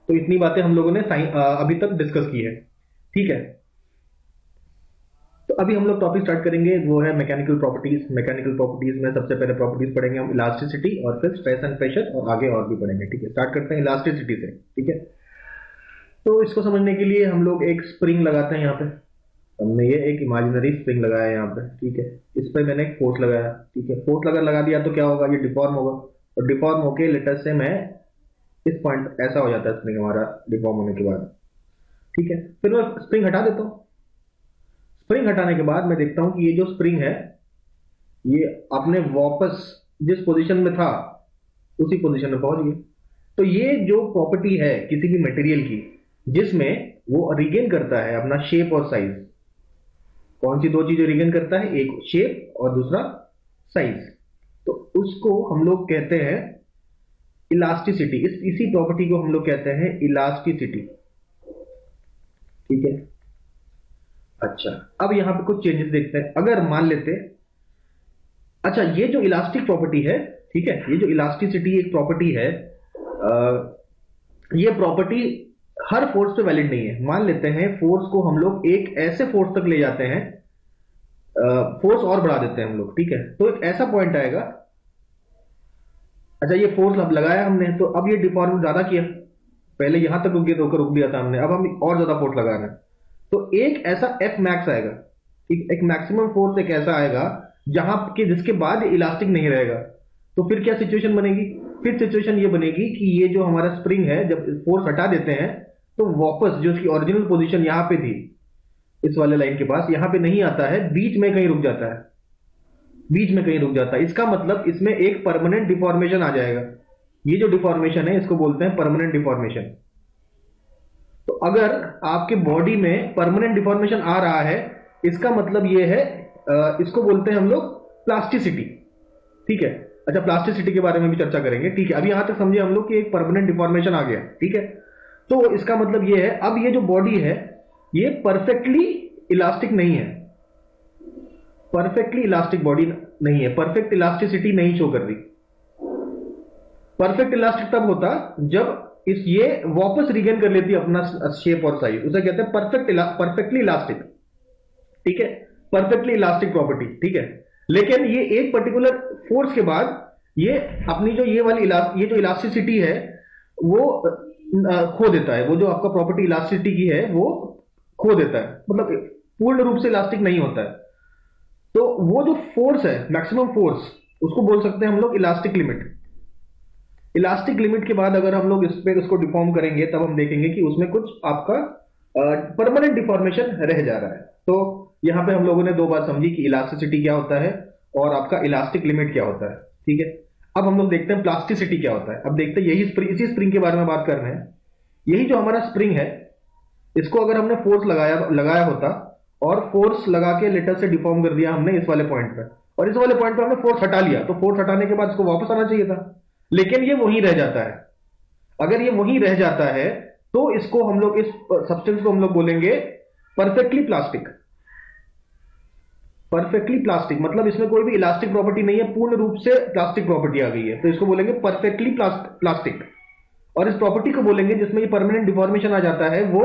तो इतनी बातें हम लोगों ने अभी तक डिस्कस की है, ठीक है। तो अभी हम लोग टॉपिक स्टार्ट करेंगे, वो है मैकेनिकल प्रॉपर्टीज। मैकेनिकल प्रॉपर्टीज में सबसे पहले प्रॉपर्टीज पढ़ेंगे हम इलास्टिसिटी, और फिर स्ट्रेस एंड प्रेशर, और आगे और भी पढ़ेंगे, ठीक है। स्टार्ट करते हैं इलास्टिसिटी से, ठीक है। तो इसको समझने के लिए हम लोग एक स्प्रिंग लगाते हैं यहाँ पे। हमने ये एक इमेजिनरी स्प्रिंग लगाया है यहाँ पे, ठीक है। इस पर मैंने एक फोर्स लगाया, ठीक है। फोर्स लगा दिया तो क्या होगा, ये डिफॉर्म होगा, और डिफॉर्म होके लेटर से मैं इस पॉइंट ऐसा हो जाता है स्प्रिंग हमारा डिफॉर्म होने के बाद, ठीक है। फिर मैं स्प्रिंग हटा देता हूँ। स्प्रिंग हटाने के बाद मैं देखता हूँ कि ये जो स्प्रिंग है ये अपने वापस जिस पोजीशन में था उसी पोजीशन में पहुंच गया। तो ये जो प्रॉपर्टी है किसी भी मटेरियल की, जिसमें वो रिगेन करता है अपना शेप और साइज। कौन सी दो चीजें रिगेन करता है, एक शेप और दूसरा साइज, तो उसको हम लोग कहते हैं इलास्टिसिटी। इसी प्रॉपर्टी को हम लोग कहते हैं इलास्टिसिटी, ठीक है। अच्छा, अब यहां पे कुछ चेंजेस देखते हैं। अगर मान लेते, अच्छा ये जो इलास्टिक प्रॉपर्टी है, ठीक है, ये जो इलास्टिसिटी एक प्रॉपर्टी है, ये प्रॉपर्टी हर फोर्स पे वैलिड नहीं है। मान लेते हैं फोर्स को हम लोग एक ऐसे फोर्स तक ले जाते हैं, फोर्स और बढ़ा देते हैं हम लोग, ठीक है। तो एक ऐसा पॉइंट आएगा, अच्छा ये फोर्स अब लगाया हमने, तो अब ये डिफॉर्म ज्यादा किया, पहले यहां तक रुक दिया था हमने, अब हम और ज्यादा फोर्स लगा रहे हैं, तो एक ऐसा एफ मैक्स आएगा, ठीक। एक मैक्सिमम फोर्स एक ऐसा आएगा जहां के जिसके बाद इलास्टिक नहीं रहेगा। तो फिर क्या सिचुएशन बनेगी, फिर सिचुएशन ये बनेगी कि ये जो हमारा स्प्रिंग है जब फोर्स हटा देते हैं तो वापस जो उसकी ओरिजिनल पोजीशन यहां पे थी इस वाले लाइन के पास, यहां पे नहीं आता है, बीच में कहीं रुक जाता है, बीच में कहीं रुक जाता है। इसका मतलब इसमें एक परमानेंट डिफॉर्मेशन आ जाएगा। ये जो डिफॉर्मेशन है इसको बोलते हैं परमानेंट डिफॉर्मेशन। तो अगर आपके बॉडी में परमानेंट डिफॉर्मेशन आ रहा है इसका मतलब ये है, इसको बोलते हैं हम लोग प्लास्टिसिटी। ठीक है, अच्छा प्लास्टिसिटी के बारे में भी चर्चा करेंगे। ठीक है, अभी यहां तक समझे हम लोग कि एक परमानेंट डिफॉर्मेशन आ गया। ठीक है, तो इसका मतलब ये है अब ये जो बॉडी है ये परफेक्टली इलास्टिक नहीं है, परफेक्टली इलास्टिक बॉडी नहीं है, परफेक्ट इलास्टिसिटी नहीं शो कर रही। परफेक्ट इलास्टिक तब होता जब ये वापस रिगेन कर लेती अपना शेप और साइज, उसे कहते हैं परफेक्टली इलास्टिक। ठीक है, परफेक्टली इलास्टिक प्रॉपर्टी। ठीक है, लेकिन ये एक पर्टिकुलर फोर्स के बाद ये अपनी जो ये जो इलास्टिसिटी है वो खो देता है, वो जो आपका प्रॉपर्टी इलास्टिसिटी की है वो खो देता है, मतलब पूर्ण रूप से इलास्टिक नहीं होता है। तो वो जो फोर्स है मैक्सिमम फोर्स उसको बोल सकते हैं हम लोग इलास्टिक लिमिट। इलास्टिक लिमिट के बाद अगर हम लोग इस पे उसको डिफॉर्म करेंगे तब हम देखेंगे कि उसमें कुछ आपका परमानेंट डिफॉर्मेशन रह जा रहा है। तो यहां पे हम लोगों ने दो बात समझी कि इलास्टिसिटी क्या होता है और आपका इलास्टिक लिमिट क्या होता है। ठीक है, अब हम लोग देखते हैं प्लास्टिसिटी क्या होता है। अब देखते हैं इसी स्प्रिंग के बारे में बात कर रहे हैं। यही जो हमारा स्प्रिंग है इसको अगर हमने फोर्स लगाया होता और फोर्स लगा के लेटर से डिफॉर्म कर दिया हमने इस वाले पॉइंट पे, और इस वाले पॉइंट पे हमने फोर्स हटा लिया, तो फोर्स हटाने के बाद इसको वापस आना चाहिए था, लेकिन ये वहीं रह जाता है। अगर ये वहीं रह जाता है तो इसको हम लोग, इस सब्सटेंस को हम लोग बोलेंगे परफेक्टली प्लास्टिक। परफेक्टली प्लास्टिक मतलब इसमें कोई भी इलास्टिक प्रॉपर्टी नहीं है, पूर्ण रूप से प्लास्टिक प्रॉपर्टी आ गई है, तो इसको बोलेंगे परफेक्टली प्लास्टिक। और इस प्रॉपर्टी को बोलेंगे जिसमें ये परमानेंट डिफॉर्मेशन आ जाता है वो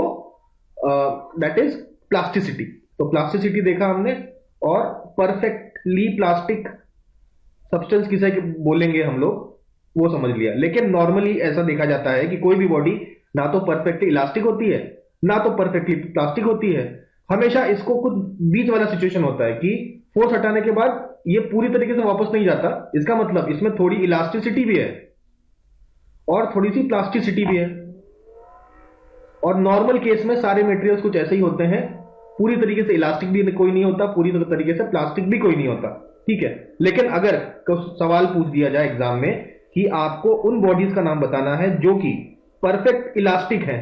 दैट इज प्लास्टिसिटी। तो प्लास्टिसिटी देखा हमने, और परफेक्टली प्लास्टिक सब्सटेंस किसे बोलेंगे हम लोग वो समझ लिया। लेकिन नॉर्मली ऐसा देखा जाता है कि कोई भी बॉडी ना तो परफेक्टली इलास्टिक होती है ना तो परफेक्टली प्लास्टिक होती है। हमेशा इसको कुछ बीच वाला सिचुएशन होता है कि फोर्स हटाने के बाद ये पूरी तरीके से वापस नहीं जाता, इसका मतलब इसमें थोड़ी इलास्टिसिटी भी है और थोड़ी सी प्लास्टिसिटी भी है। और नॉर्मल केस में सारे मटेरियल्स कुछ ऐसे ही होते हैं, पूरी तरीके से इलास्टिक भी कोई नहीं होता, पूरी तरीके से प्लास्टिक भी कोई नहीं होता। ठीक है, लेकिन अगर सवाल पूछ दिया जाए एग्जाम में कि आपको उन बॉडीज का नाम बताना है जो कि परफेक्ट इलास्टिक है,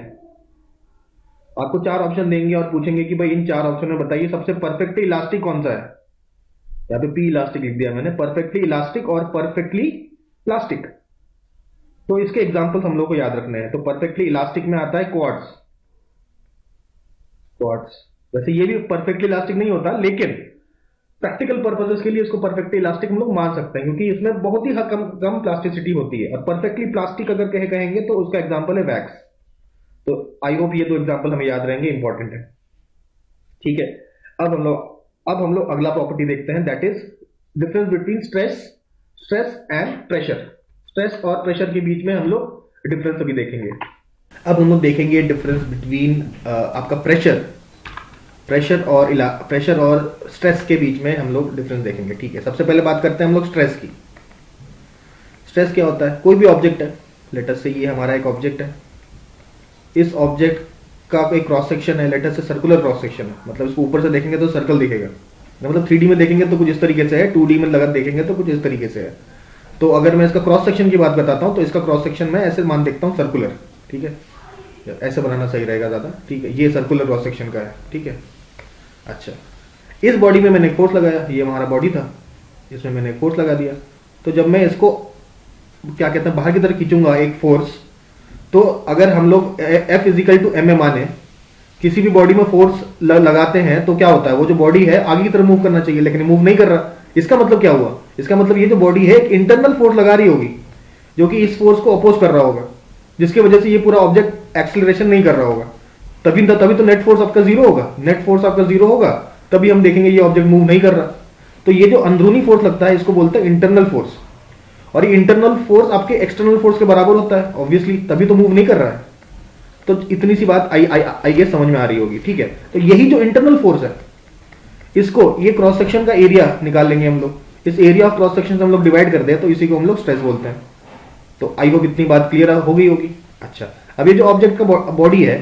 आपको चार ऑप्शन देंगे और पूछेंगे कि भाई इन चार ऑप्शन में बताइए सबसे परफेक्टली इलास्टिक कौन सा है। यहां पे पी इलास्टिक लिख दिया मैंने, परफेक्टली इलास्टिक और परफेक्टली प्लास्टिक। तो इसके एग्जांपल्स हम लोग को याद रखने हैं। तो परफेक्टली इलास्टिक में आता है क्वार्ट्ज। वैसे ये भी परफेक्टली इलास्टिक नहीं होता, लेकिन प्रैक्टिकल पर्पसेस के लिए इसको परफेक्टली इलास्टिक हम लोग मान सकते हैं क्योंकि इसमें बहुत ही कम प्लास्टिसिटी होती है। और परफेक्टली प्लास्टिक अगर कहेंगे तो उसका एग्जांपल है वैक्स। तो आई होप ये दो एग्जांपल हमें याद रहेंगे, इंपॉर्टेंट है। ठीक है, अब हम लोग अगला प्रॉपर्टी देखते हैं, that is difference between stress and pressure. Stress और प्रेशर के बीच में हम लोग डिफरेंस अभी देखेंगे। अब हम लोग देखेंगे डिफरेंस बिटवीन आपका प्रेशर और स्ट्रेस के बीच में हम लोग डिफरेंस देखेंगे। ठीक है, सबसे पहले बात करते हैं हम लोग स्ट्रेस की। स्ट्रेस क्या होता है? कोई भी ऑब्जेक्ट है, लेटर से ये हमारा एक ऑब्जेक्ट है, इस ऑब्जेक्ट का एक क्रॉस सेक्शन है, लेटर से सर्कुलर क्रॉस सेक्शन है, मतलब इसको ऊपर से देखेंगे तो सर्कल दिखेगा, मतलब 3D में देखेंगे तो कुछ इस तरीके से है, 2D में लगा देखेंगे तो कुछ इस तरीके से है। तो अगर मैं इसका क्रॉस सेक्शन की बात बताता हूं तो इसका क्रॉस सेक्शन मैं ऐसे मान देखता हूं सर्कुलर। ठीक है, ऐसे बनाना सही रहेगा ज्यादा। ठीक है, ये सर्कुलर क्रॉस सेक्शन का है। ठीक है, अच्छा इस बॉडी में मैंने फोर्स लगाया, ये हमारा बॉडी था, इसमें मैंने फोर्स लगा दिया। तो जब मैं इसको क्या कहते हैं बाहर की तरफ खींचूंगा एक फोर्स, तो अगर हम लोग F = ma माने, किसी भी बॉडी में फोर्स लगाते हैं तो क्या होता है, वो जो बॉडी है आगे की तरफ मूव करना चाहिए लेकिन मूव नहीं कर रहा। इसका मतलब क्या हुआ? इसका मतलब ये जो बॉडी है एक इंटरनल फोर्स लगा रही होगी जो कि इस फोर्स को अपोज कर रहा होगा, जिसकी वजह से ये पूरा ऑब्जेक्ट एक्सेलरेशन नहीं कर रहा होगा। तभी तो नेट फोर्स आपका जीरो होगा। नेट फोर्स आपका जीरो होगा तभी हम देखेंगे ये ऑब्जेक्ट मूव नहीं कर रहा। तो ये जो अंदरूनी फोर्स लगता है इसको बोलते हैं इंटरनल फोर्स, और ये इंटरनल फोर्स आपके एक्सटर्नल फोर्स के बराबर होता है ऑब्वियसली, तभी तो मूव नहीं कर रहा है। तो इतनी सी बात आई गेस समझ में आ रही होगी। ठीक है, तो यही जो इंटरनल फोर्स है इसको, ये क्रॉस सेक्शन का एरिया निकाल लेंगे हम लोग, इस एरिया ऑफ क्रॉस सेक्शन से हम लोग डिवाइड कर दे तो इसी को हम लोग स्ट्रेस बोलते हैं। तो आई होप इतनी बात क्लियर हो गई होगी। अच्छा, अब ये जो ऑब्जेक्ट का बॉडी है,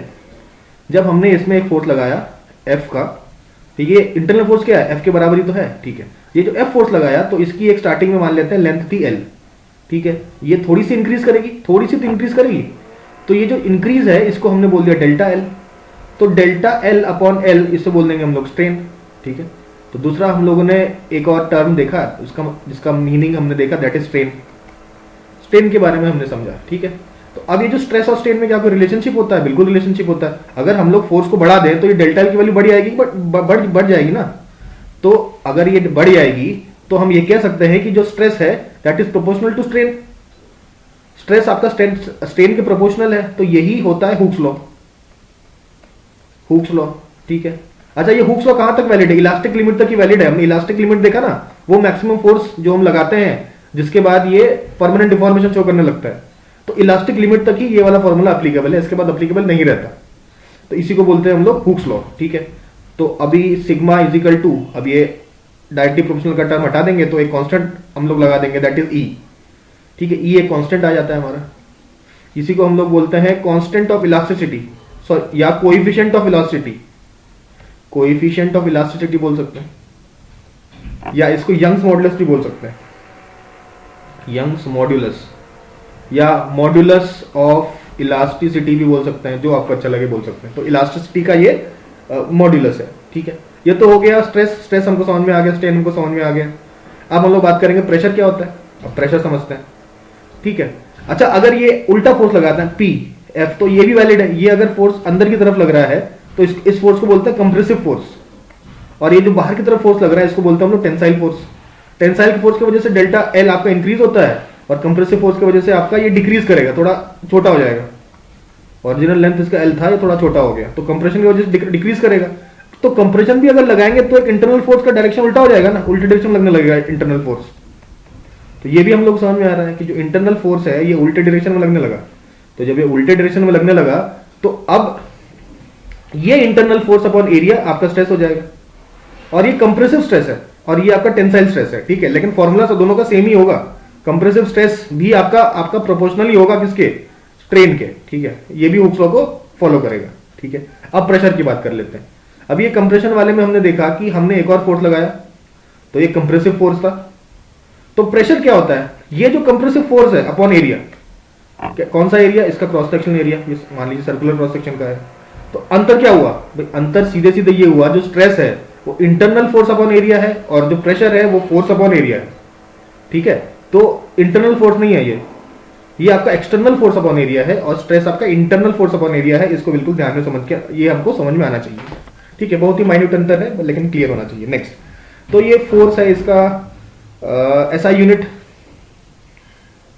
जब हमने इसमें एक फोर्स लगाया एफ का, ठीक है, इंटरनल फोर्स क्या है, एफ के बराबर ही तो है, ठीक है, ये जो एफ फोर्स लगाया तो इसकी एक स्टार्टिंग में मान लेते हैं लेंथ थी एल, ठीक है, ये थोड़ी सी इंक्रीज करेगी, थोड़ी सी तो इंक्रीज करेगी, तो ये जो इंक्रीज है इसको हमने बोल दिया डेल्टा एल, तो डेल्टा एल अपॉन एल इससे बोल देंगे हम लोग स्ट्रेन, ठीक है। तो दूसरा हम लोगों ने एक और टर्म देखा उसका जिसका मीनिंग हमने देखा, दैट इज स्ट्रेन, स्ट्रेन के बारे में हमने समझा, ठीक है। तो अब ये जो स्ट्रेस और स्ट्रेन में क्या कोई रिलेशनशिप होता है, बिल्कुल रिलेशनशिप होता है। अगर हम लोग फोर्स को बढ़ा दें तो ये डेल्टा एल की वैल्यू बढ़ आएगी, बढ़ जाएगी ना, तो अगर ये बढ़ जाएगी तो हम ये कह सकते हैं कि जो स्ट्रेस है that is proportional to strain, stress आपका स्ट्रेन के प्रोपोर्शनल है, तो यही होता है हुक्स लॉ, हुक्स लॉ, ठीक है। अच्छा, ये हुक्स लॉ कहां तक वैलिड है, इलास्टिक लिमिट तक ही वैलिड है। हमने इलास्टिक लिमिट देखा ना, वो मैक्सिमम फोर्स जो हम लगाते हैं जिसके बाद ये परमानेंट डिफॉर्मेशन शो करने लगता है, तो इलास्टिक लिमिट तक ही ये वाला फॉर्मूला एप्लीकेबल है, इसके बाद एप्लीकेबल नहीं रहता, तो इसी को बोलते हैं हम लोग हुक्स लॉ, ठीक है। तो अभी सिग्मा इज इक्वल टू, अब ये डायरेक्टली प्रोपोर्शनल का टर्म हटा देंगे तो एक कांस्टेंट हम लोग लगा देंगे, दैट इज ई, ठीक है, ई एक कांस्टेंट आ जाता है हमारा, इसी को हम लोग बोलते हैं कांस्टेंट ऑफ इलास्टिसिटी, या coefficient of elasticity, coefficient of elasticity बोल सकते हैं, या इसको यंग्स मॉडुलस भी बोल सकते हैं, यंग्स मॉड्यूलस, या मॉड्यूलस ऑफ इलास्टिसिटी भी बोल सकते हैं, जो आपको अच्छा लगे बोल सकते हैं। तो इलास्टिसिटी का ये मॉड्यूलस है, ठीक है। ये तो हो गया स्ट्रेस, स्ट्रेस हमको समझ में आ गया, स्ट्रेन हमको समझ में आ गया। अब हम लोग बात करेंगे प्रेशर क्या होता है, अब प्रेशर समझते हैं, ठीक है। अच्छा, अगर ये उल्टा फोर्स लगाते हैं पी एफ, तो ये भी वैलिड है, ये अगर फोर्स अंदर की तरफ लग रहा है तो इस फोर्स को बोलते हैं कंप्रेसिव फोर्स, और ये जो बाहर की तरफ फोर्स लग रहा है इसको बोलते हैं हम लोग टेंसाइल फोर्स। टेंसाइल फोर्स की वजह से डेल्टा एल आपका इंक्रीज होता है, और कंप्रेसिव फोर्स की वजह से आपका ये डिक्रीज करेगा, थोड़ा छोटा हो जाएगा, ओरिजिनल लेंथ इसका एल था, ये थोड़ा छोटा हो गया, तो कंप्रेशन की वजह से डिक्रीज करेगा। तो कंप्रेशन भी अगर लगाएंगे तो एक इंटरनल फोर्स का डायरेक्शन उल्टा हो जाएगा ना, उल्टे डायरेक्शन लगने लगेगा इंटरनल फोर्स, तो ये भी हम लोग समझ में आ रहा है कि जो इंटरनल फोर्स है ये उल्टे डायरेक्शन में लगने लगा। तो जब ये उल्टे डायरेक्शन में लगने लगा तो अब ये इंटरनल फोर्स अपॉन एरिया आपका स्ट्रेस हो जाएगा, और ये कंप्रेसिव स्ट्रेस है और ये आपका टेंसाइल स्ट्रेस है, ठीक है। लेकिन फॉर्मूला तो दोनों का सेम ही होगा, कंप्रेसिव स्ट्रेस भी आपका प्रोपोर्शनल ही होगा किसके, स्ट्रेन के, ठीक है। ये भी हुक्स लॉ को फॉलो करेगा, ठीक है। अब प्रेशर की बात कर लेते हैं। अब ये कंप्रेशन वाले में हमने देखा कि हमने एक और फोर्स लगाया, तो ये कंप्रेसिव फोर्स था। तो प्रेशर क्या होता है, ये जो कंप्रेसिव फोर्स है अपॉन एरिया, कौन सा एरिया, इसका क्रॉस सेक्शन एरिया, मान लीजिए सर्कुलर क्रॉस सेक्शन का है, तो अंतर क्या हुआ भाई, अंतर सीधे सीधे ये हुआ, जो स्ट्रेस है वो इंटरनल फोर्स अपॉन एरिया है, और जो प्रेशर है वो फोर्स अपॉन एरिया है, ठीक है। तो इंटरनल फोर्स नहीं है ये आपका एक्सटर्नल फोर्स अपॉन एरिया है, और स्ट्रेस आपका इंटरनल फोर्स अपॉन एरिया है। इसको बिल्कुल ध्यान में समझ के ये हमको समझ में आना चाहिए, ठीक है। बहुत ही माइन्यूट अंतर है लेकिन क्लियर होना चाहिए। नेक्स्ट, तो ये फोर्स है, इसका एसआई यूनिट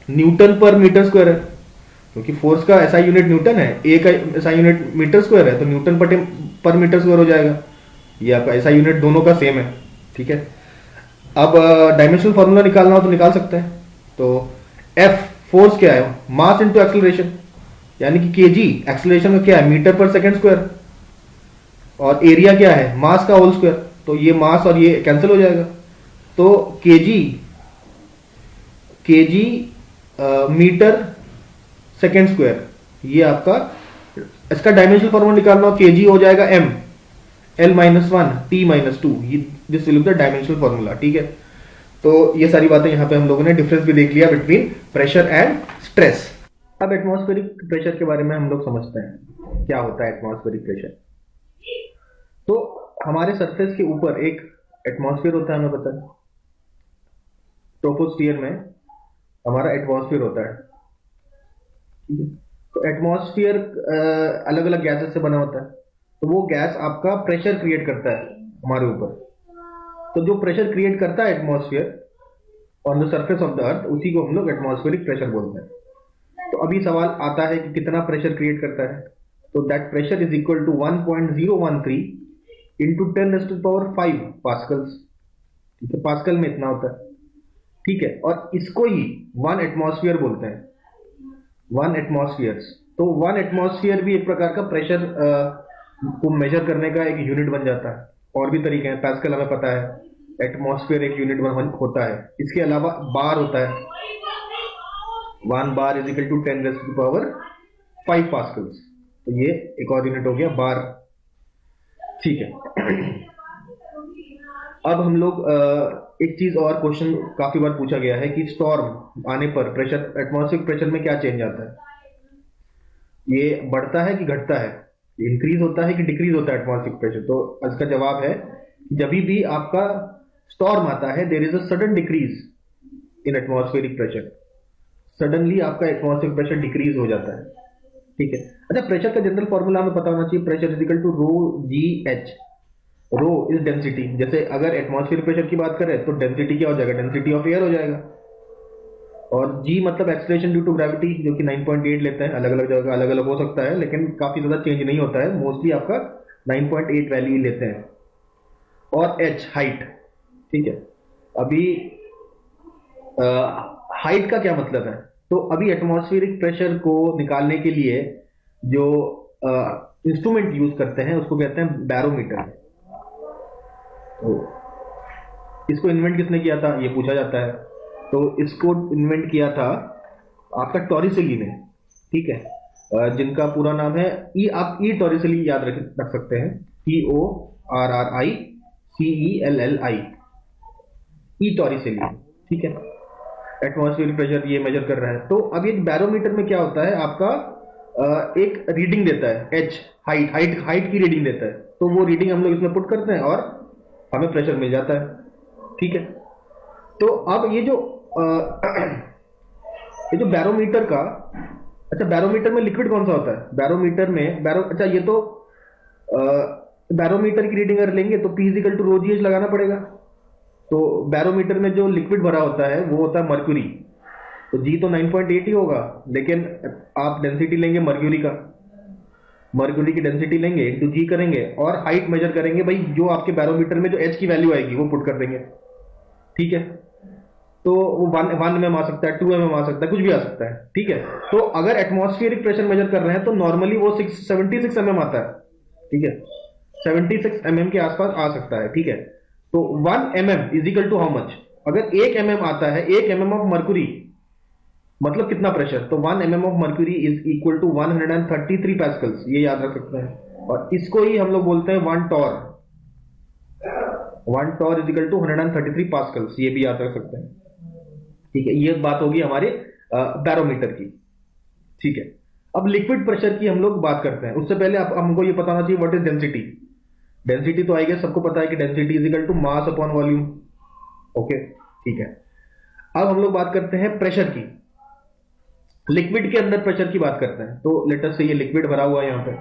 न्यूटन पर मीटर स्क्वायर है, क्योंकि फोर्स का एसआई यूनिट न्यूटन है, ए का एसआई यूनिट मीटर स्क्वायर है, तो न्यूटन पर मीटर स्क्वायर हो जाएगा। ये आपका एसआई यूनिट दोनों का सेम है, ठीक है। अब डायमेंशनल फॉर्मूला निकालना हो तो निकाल सकते हैं। तो एफ फोर्स क्या है, मास इनटू एक्सेलरेशन, यानी कि केजी एक्सेलरेशन का क्या है, मीटर पर सेकंड स्क्वायर, और एरिया क्या है, मास का होल स्क्वायर, तो ये मास और ये कैंसिल हो जाएगा, तो केजी मीटर सेकेंड स्क्वायर, ये आपका, इसका डायमेंशनल फॉर्मूला निकालना हो, केजी हो जाएगा M L minus one T minus two, this will be the dimensional formula, ठीक है। तो ये सारी बातें यहां पे हम लोगों ने डिफरेंस भी देख लिया बिटवीन प्रेशर एंड स्ट्रेस। अब एटमॉस्फेरिक प्रेशर के बारे में हम लोग समझते हैं, क्या होता है एटमॉस्फेरिक प्रेशर। तो हमारे सरफेस के ऊपर एक एटमॉस्फेयर होता है, हमें पता है, ट्रोपोस्फियर में हमारा एटमॉस्फेयर होता है, ठीक है। तो एटमॉस्फेयर अलग अलग गैसेस से बना होता है, तो वो गैस आपका प्रेशर क्रिएट करता है हमारे ऊपर। तो जो प्रेशर क्रिएट करता है atmosphere on the surface of the earth, उसी को हम लोग एटमॉस्फेरिक प्रेशर बोलते हैं। तो अभी सवाल आता है कि कितना प्रेशर क्रिएट करता है, तो that pressure is equal to 1.013 into 10⁵ pascals, ठीक है। पास्कल में इतना होता है, ठीक है। और इसको ही 1 एटमॉस्फेयर बोलते हैं, 1 एटमॉस्फेयर। तो 1 एटमॉस्फेयर भी एक प्रकार का प्रेशर को मेजर करने का एक यूनिट बन जाता है। और भी तरीके हैं, पास्कल हमें पता है, एटमॉस्फेयर एक यूनिट होता है। इसके अलावा बार होता है, 1 bar is equal to 10⁻⁵ pascals. तो ये एक और यूनिट हो गया बार। ठीक है। अब हम लोग एक चीज और, क्वेश्चन काफी बार पूछा गया है कि स्टॉर्म आने पर प्रेशर, एटमॉस्फेरिक प्रेशर में क्या चेंज आता है, ये बढ़ता है कि घटता है, इंक्रीज होता है कि डिक्रीज होता है एटमॉस्फेरिक प्रेशर। तो इसका जवाब है कि जब भी आपका स्टॉर्म आता है there is a sudden decrease in atmospheric pressure, suddenly आपका एटमॉस्फेरिक प्रेशर डिक्रीज हो जाता है। ठीक है। अच्छा, प्रेशर का जनरल फॉर्मूला हमें पता होना चाहिए, pressure is equal to rho G H. Rho is density, जैसे अगर एटमॉस्फेरिक प्रेशर की बात करें तो डेंसिटी क्या हो जाएगा, डेंसिटी ऑफ एयर हो जाएगा। और जी मतलब एक्सलेशन ड्यू टू ग्रेविटी, जो कि 9.8 लेते हैं, अलग अलग जगह अलग अलग हो सकता है लेकिन काफी ज्यादा चेंज नहीं होता है, मोस्टली आपका 9.8 वैल्यू लेते हैं। और एच हाइट। ठीक है। अभी हाइट का क्या मतलब है, तो अभी एटमॉस्फेरिक प्रेशर को निकालने के लिए जो इंस्ट्रूमेंट यूज करते हैं उसको कहते हैं बैरोमीटर। तो इसको इन्वेंट किसने किया था ये पूछा जाता है। तो इसको इन्वेंट किया था आपका टॉरिसेली ने। ठीक है। जिनका पूरा नाम है आप ई टॉरिसेली याद रख सकते हैं, TORRICELLI, ई टॉरिसेली। ठीक है। एटमॉस्फेरिक प्रेशर ये मेजर कर रहा है। तो अब एक बैरोमीटर में क्या होता है, आपका एक रीडिंग देता है, एच हाइट की रीडिंग देता है। तो वो रीडिंग हम लोग इसमें पुट करते हैं और हमें प्रेशर मिल जाता है। ठीक है। तो अब ये जो बैरोमीटर का, अच्छा बैरोमीटर में लिक्विड कौन सा होता है, बैरोमीटर में अच्छा ये तो बैरोमीटर की रीडिंग अगर लेंगे तो P इक्वल टू ρGH लगाना पड़ेगा। तो बैरोमीटर में जो लिक्विड भरा होता है वो होता है मर्क्यूरी। तो G तो 9.8 ही होगा, लेकिन आप डेंसिटी लेंगे मर्क्यूरी का, मर्क्यूरी की डेंसिटी लेंगे इंटू जी करेंगे और हाइट मेजर करेंगे, भाई जो आपके बैरोमीटर में जो एच की वैल्यू आएगी वो पुट कर देंगे। ठीक है। तो वो 1 mm आ सकता है, 2 mm आ सकता है, कुछ भी आ सकता है। ठीक है। तो अगर एटमॉस्फेरिक प्रेशर मेजर कर रहे हैं तो नॉर्मली वो 76 mm आता है। ठीक है। 76 mm के आसपास आ सकता है। ठीक है। तो 1 mm is equal to how much, अगर 1 mm आता है, 1 mm ऑफ मर्क्यूरी मतलब कितना प्रेशर, तो 1 mm of mercury is equal to 133 pascals, ये याद रख सकते हैं। और इसको ही हम लोग बोलते हैं 1 torr. 1 torr is equal to 133 pascals, ये भी याद रख सकते हैं। ठीक है। ये बात होगी हमारे बैरोमीटर की। ठीक है। अब लिक्विड प्रेशर की हम लोग बात करते हैं, उससे पहले हमको ये पता होना चाहिए व्हाट इज डेंसिटी। डेंसिटी तो आई गेस सबको पता है कि density is equal to mass upon volume. Okay. ठीक है। अब हम लोग बात करते हैं प्रेशर की, लिक्विड के अंदर प्रेशर की बात करते हैं। तो लेट अस से ये लिक्विड भरा हुआ है यहाँ पे,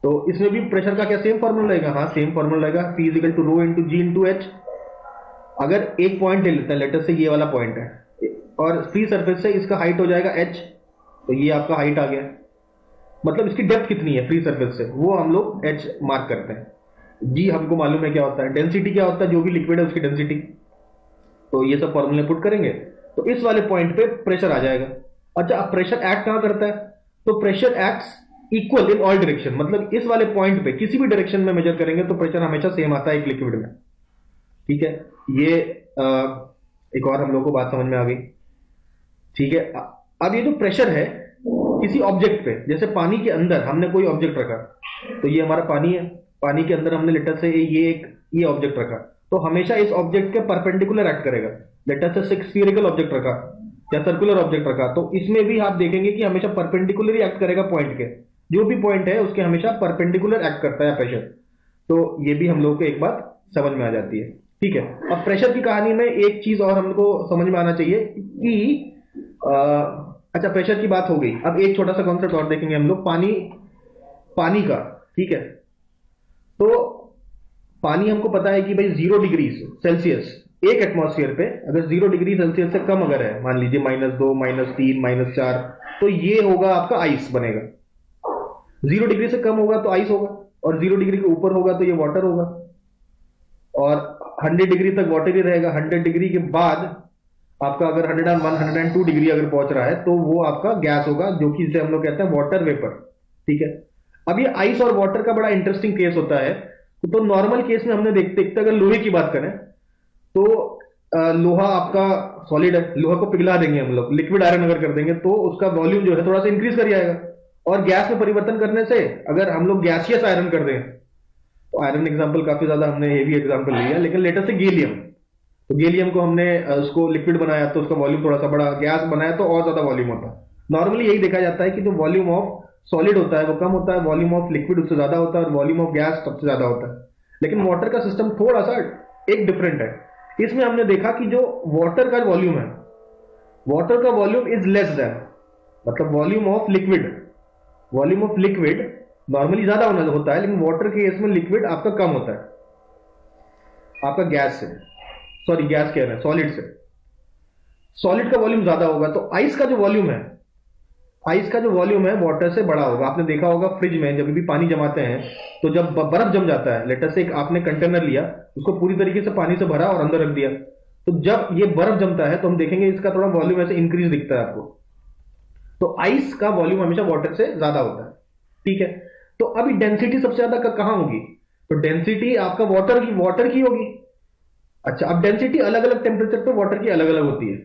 तो इसमें भी प्रेशर का क्या सेम फॉर्मूला रहेगा, हाँ सेम फॉर्मूला रहेगा, P is equal to rho into G into H. अगर एक पॉइंट ले लेते हैं, लेट अस से ये वाला पॉइंट है और फ्री सरफेस से इसका हाइट हो जाएगा h, तो ये आपका हाइट आ गया, मतलब इसकी डेप्थ कितनी है फ्री सरफेस से वो हम लोग h मार्क करते हैं। जी हमको मालूम है क्या होता है, डेंसिटी क्या होता है, जो भी लिक्विड है उसकी डेंसिटी। तो ये सब फॉर्मूले पुट करेंगे तो इस वाले पॉइंट पे प्रेशर आ जाएगा। अच्छा, अब प्रेशर एक्ट कहां करता है, तो pressure acts equal in all direction, मतलब इस वाले पॉइंट पे किसी भी डायरेक्शन में मेजर करेंगे तो प्रेशर हमेशा सेम आता है एक लिक्विड में। ठीक है। ये एक और हम लोगों को बात समझ में आ गई। ठीक है। अब ये जो प्रेशर है किसी ऑब्जेक्ट पे, जैसे पानी के अंदर हमने कोई ऑब्जेक्ट रखा, तो ये हमारा पानी है, पानी के अंदर हमने लेटर से ये ऑब्जेक्ट रखा, तो हमेशा इस ऑब्जेक्ट के परपेंडिकुलर एक्ट करेगा। लेटर से स्फीयरिकल ऑब्जेक्ट रखा या सर्कुलर ऑब्जेक्ट रखा, तो इसमें भी आप देखेंगे कि हमेशा परपेंडिकुलर एक्ट करेगा पॉइंट के, जो भी पॉइंट है उसके हमेशा परपेंडिकुलर एक्ट करता है प्रेशर। तो ये भी हम लोग को एक बात समझ में आ जाती है। ठीक है। अब प्रेशर की कहानी में एक चीज और हमको समझ में आना चाहिए कि अच्छा प्रेशर की बात हो गई, अब एक छोटा सा कॉन्सेप्ट और देखेंगे हम लोग, पानी का। ठीक है। तो पानी हमको पता है कि भाई 0 डिग्री सेल्सियस एक एटमॉस्फेयर पे अगर 0 डिग्री सेल्सियस से कम अगर है, मान लीजिए -2 -3 -4, तो ये होगा आपका आइस बनेगा। 0 डिग्री से कम होगा तो आइस होगा, और 0 डिग्री के ऊपर होगा तो ये वाटर होगा, और 100 डिग्री तक वाटर ही रहेगा। 100 डिग्री के बाद आपका अगर 101 102 डिग्री अगर पहुंच रहा है तो वो आपका गैस होगा, जो कि इसे हम लोग कहते हैं वाटर वेपर। ठीक है। अब ये आइस और वाटर का बड़ा इंटरेस्टिंग केस होता है। तो नॉर्मल केस में हमने देखते अगर लोहे की बात करें तो लोहा आपका सॉलिड है, लोहा को पिघला देंगे हम लोग, लिक्विड आयरन अगर कर देंगे तो उसका वॉल्यूम जो है थोड़ा सा इंक्रीज कर जाएगा। और गैस में परिवर्तन करने से अगर हम लोग गैसियस आयरन कर दें, तो आयरन एग्जांपल काफी ज्यादा हमने हेवी एग्जांपल लिया, लेकिन लेटेस्ट से गैलियम, तो गैलियम को हमने उसको लिक्विड बनाया तो उसका वॉल्यूम थोड़ा सा बढ़ा, गैस बनाया तो और ज्यादा वॉल्यूम होता है। नॉर्मली यही देखा जाता है कि जो वॉल्यूम ऑफ सॉलिड होता है वो कम होता है, वॉल्यूम ऑफ लिक्विड उससे ज्यादा होता है, और वॉल्यूम ऑफ गैस सबसे ज्यादा होता है। लेकिन वाटर का सिस्टम थोड़ा सा एक डिफरेंट है। इसमें हमने देखा कि जो वाटर का वॉल्यूम है, वाटर का वॉल्यूम इज लेस देन, मतलब वॉल्यूम ऑफ लिक्विड नॉर्मली ज्यादा होना होता है, लेकिन वाटर के केस में लिक्विड आपका कम होता है आपका गैस से, सॉरी गैस कह रहे हैं सॉलिड से। सॉलिड का वॉल्यूम ज्यादा होगा, तो आइस का जो वॉल्यूम है, आइस का जो वॉल्यूम है वाटर से बड़ा होगा। आपने देखा होगा फ्रिज में जब भी पानी जमाते हैं तो जब बर्फ जम जाता है, लेटर से एक आपने कंटेनर लिया, उसको पूरी तरीके से पानी से भरा और अंदर रख दिया, तो जब ये बर्फ जमता है तो हम देखेंगे इसका थोड़ा वॉल्यूम ऐसे इंक्रीज दिखता है आपको। तो आइस का वॉल्यूम हमेशा वाटर से ज्यादा होता है, ठीक है। तो अभी डेंसिटी सबसे ज्यादा कहां होगी, तो डेंसिटी आपका वाटर की होगी। अच्छा, अब डेंसिटी अलग अलग टेम्परेचर पे वाटर की अलग अलग होती है।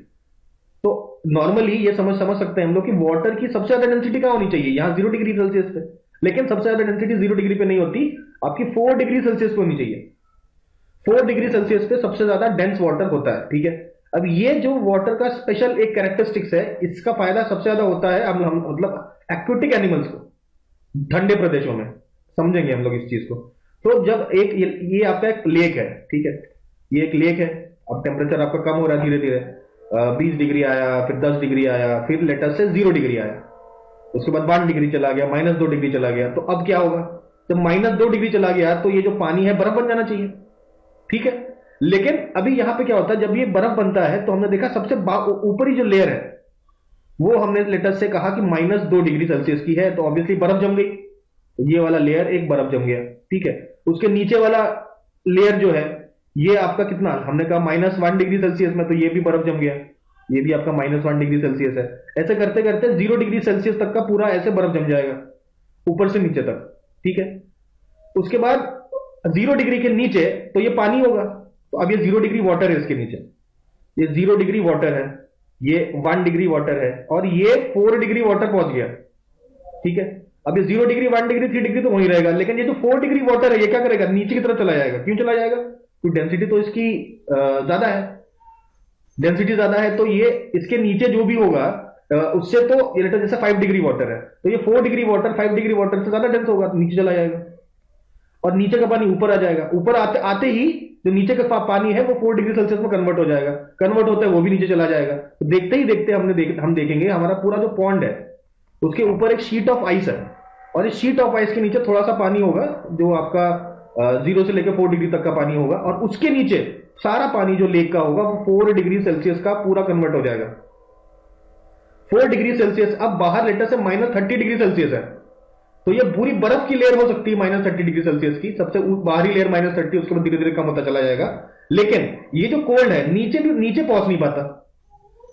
तो नॉर्मली ये समझ सकते हैं हम लोग कि वाटर की सबसे ज्यादा डेंसिटी कहां होनी चाहिए, यहां 0 डिग्री सेल्सियस पे, लेकिन सबसे ज्यादा डेंसिटी 0 डिग्री पे नहीं होती, आपकी 4 डिग्री सेल्सियस पे होनी चाहिए। 4 डिग्री सेल्सियस पे सबसे ज्यादा डेंस वाटर होता है, ठीक है। अब ये जो वाटर का स्पेशल एक कैरेक्टरिस्टिक्स है, इसका फायदा सबसे ज्यादा होता है हम मतलब एक्वेटिक एनिमल्स को, ठंडे प्रदेशों में, समझेंगे हम लोग इस चीज को। तो जब एक ये आपका एक लेक है, ठीक है, ये एक लेक है, अब टेम्परेचर आपका कम हो रहा है धीरे धीरे, 20 डिग्री आया, फिर 10 डिग्री आया, फिर लेटर से 0 डिग्री आया, उसके बाद 1 डिग्री चला गया, -2 डिग्री चला गया। तो अब क्या होगा, जब -2 डिग्री चला गया तो ये जो पानी है बर्फ बन जाना चाहिए, ठीक है। लेकिन अभी यहां पे क्या होता है, जब ये बर्फ बनता है तो हमने देखा सबसे ऊपरी जो लेयर है वो हमने लेटर से कहा कि -2 डिग्री सेल्सियस की है, तो ऑब्वियसली बर्फ जम गई, तो ये वाला लेयर एक बर्फ जम गया, ठीक है। उसके नीचे वाला लेयर जो है ये आपका कितना, हमने कहा -1 डिग्री सेल्सियस में, तो ये भी बर्फ जम गया, ये भी आपका -1 डिग्री सेल्सियस है। ऐसे करते करते 0 डिग्री सेल्सियस तक का पूरा ऐसे बर्फ जम जाएगा ऊपर से नीचे तक, ठीक है। उसके बाद 0 डिग्री के नीचे तो ये पानी होगा, तो अब ये 0 डिग्री वाटर है, इसके नीचे ये 0 डिग्री वाटर है, ये 1 डिग्री वाटर है, और ये 4 डिग्री वाटर पहुंच गया, ठीक है। अब ये 0 डिग्री 1 डिग्री 3 डिग्री तो वहीं रहेगा, लेकिन ये जो 4 डिग्री वाटर है ये क्या करेगा, नीचे की तरफ चला जाएगा। क्यों चला जाएगा, तो डेंसिटी तो इसकी ज्यादा है, डेंसिटी ज्यादा है, तो ये इसके नीचे जो भी होगा उससे तो ये जैसे 5 डिग्री वाटर है, तो ये 4 डिग्री वाटर 5 डिग्री वाटर से ज्यादा डेंस होगा, नीचे चला जाएगा, और नीचे का पानी ऊपर आ जाएगा। ऊपर आते ही जो नीचे का पानी है वो 4 डिग्री सेल्सियस में कन्वर्ट हो जाएगा, कन्वर्ट होता है वो भी नीचे चला जाएगा। तो देखते ही देखते हम देखेंगे हमारा पूरा जो पॉन्ड है उसके ऊपर एक शीट ऑफ आइस है, और इस शीट ऑफ आइस के नीचे थोड़ा सा पानी होगा जो आपका 0 से लेकर 4 डिग्री तक का पानी होगा, और उसके नीचे सारा पानी जो लेक का होगा वो 4 डिग्री सेल्सियस का पूरा कन्वर्ट हो जाएगा। 4 डिग्री सेल्सियस, अब बाहर लेटर से -30 डिग्री सेल्सियस है, तो ये पूरी बर्फ की लेयर हो सकती है -30 डिग्री सेल्सियस की, सबसे बाहरी लेयर -30, उसके बाद धीरे धीरे कम होता चला जाएगा। लेकिन ये जो कोल्ड है नीचे पहुंच नहीं पाता,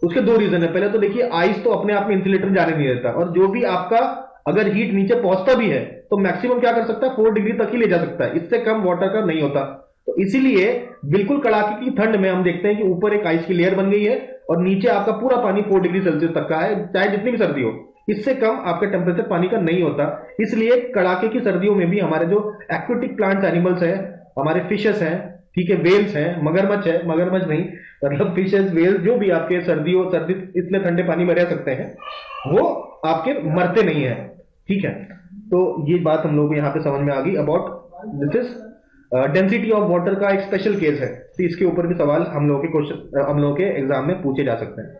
उसके 2 रीजन है। पहले तो देखिए आइस तो अपने आप में इंसुलेटर जाने नहीं देता, और जो भी आपका अगर हीट नीचे पहुंचता भी है तो मैक्सिमम क्या कर सकता है, 4 डिग्री तक ही ले जा सकता है, इससे कम वाटर का नहीं होता। तो इसीलिए बिल्कुल कड़ाके की ठंड में हम देखते हैं कि ऊपर एक आइस की लेयर बन गई है और नीचे आपका पूरा पानी 4 डिग्री सेल्सियस तक का है, चाहे जितनी भी सर्दी हो, इससे कम आपका टेम्परेचर पानी का नहीं होता। इसलिए कड़ाके की सर्दियों में भी हमारे जो एक्वेटिक प्लांट्स एनिमल्स हैं, हमारे फिशेस हैं, ठीक है, वेल्स हैं, मगरमच्छ नहीं, मतलब फिशेस वेल्स जो भी आपके सर्दी इतने ठंडे पानी में रह सकते हैं वो आपके मरते नहीं है, ठीक है। तो ये बात हम लोग यहाँ पे समझ में आ गई about this is density of water का एक स्पेशल केस है, तो इसके ऊपर भी सवाल हम लोगों के एग्जाम में पूछे जा सकते हैं।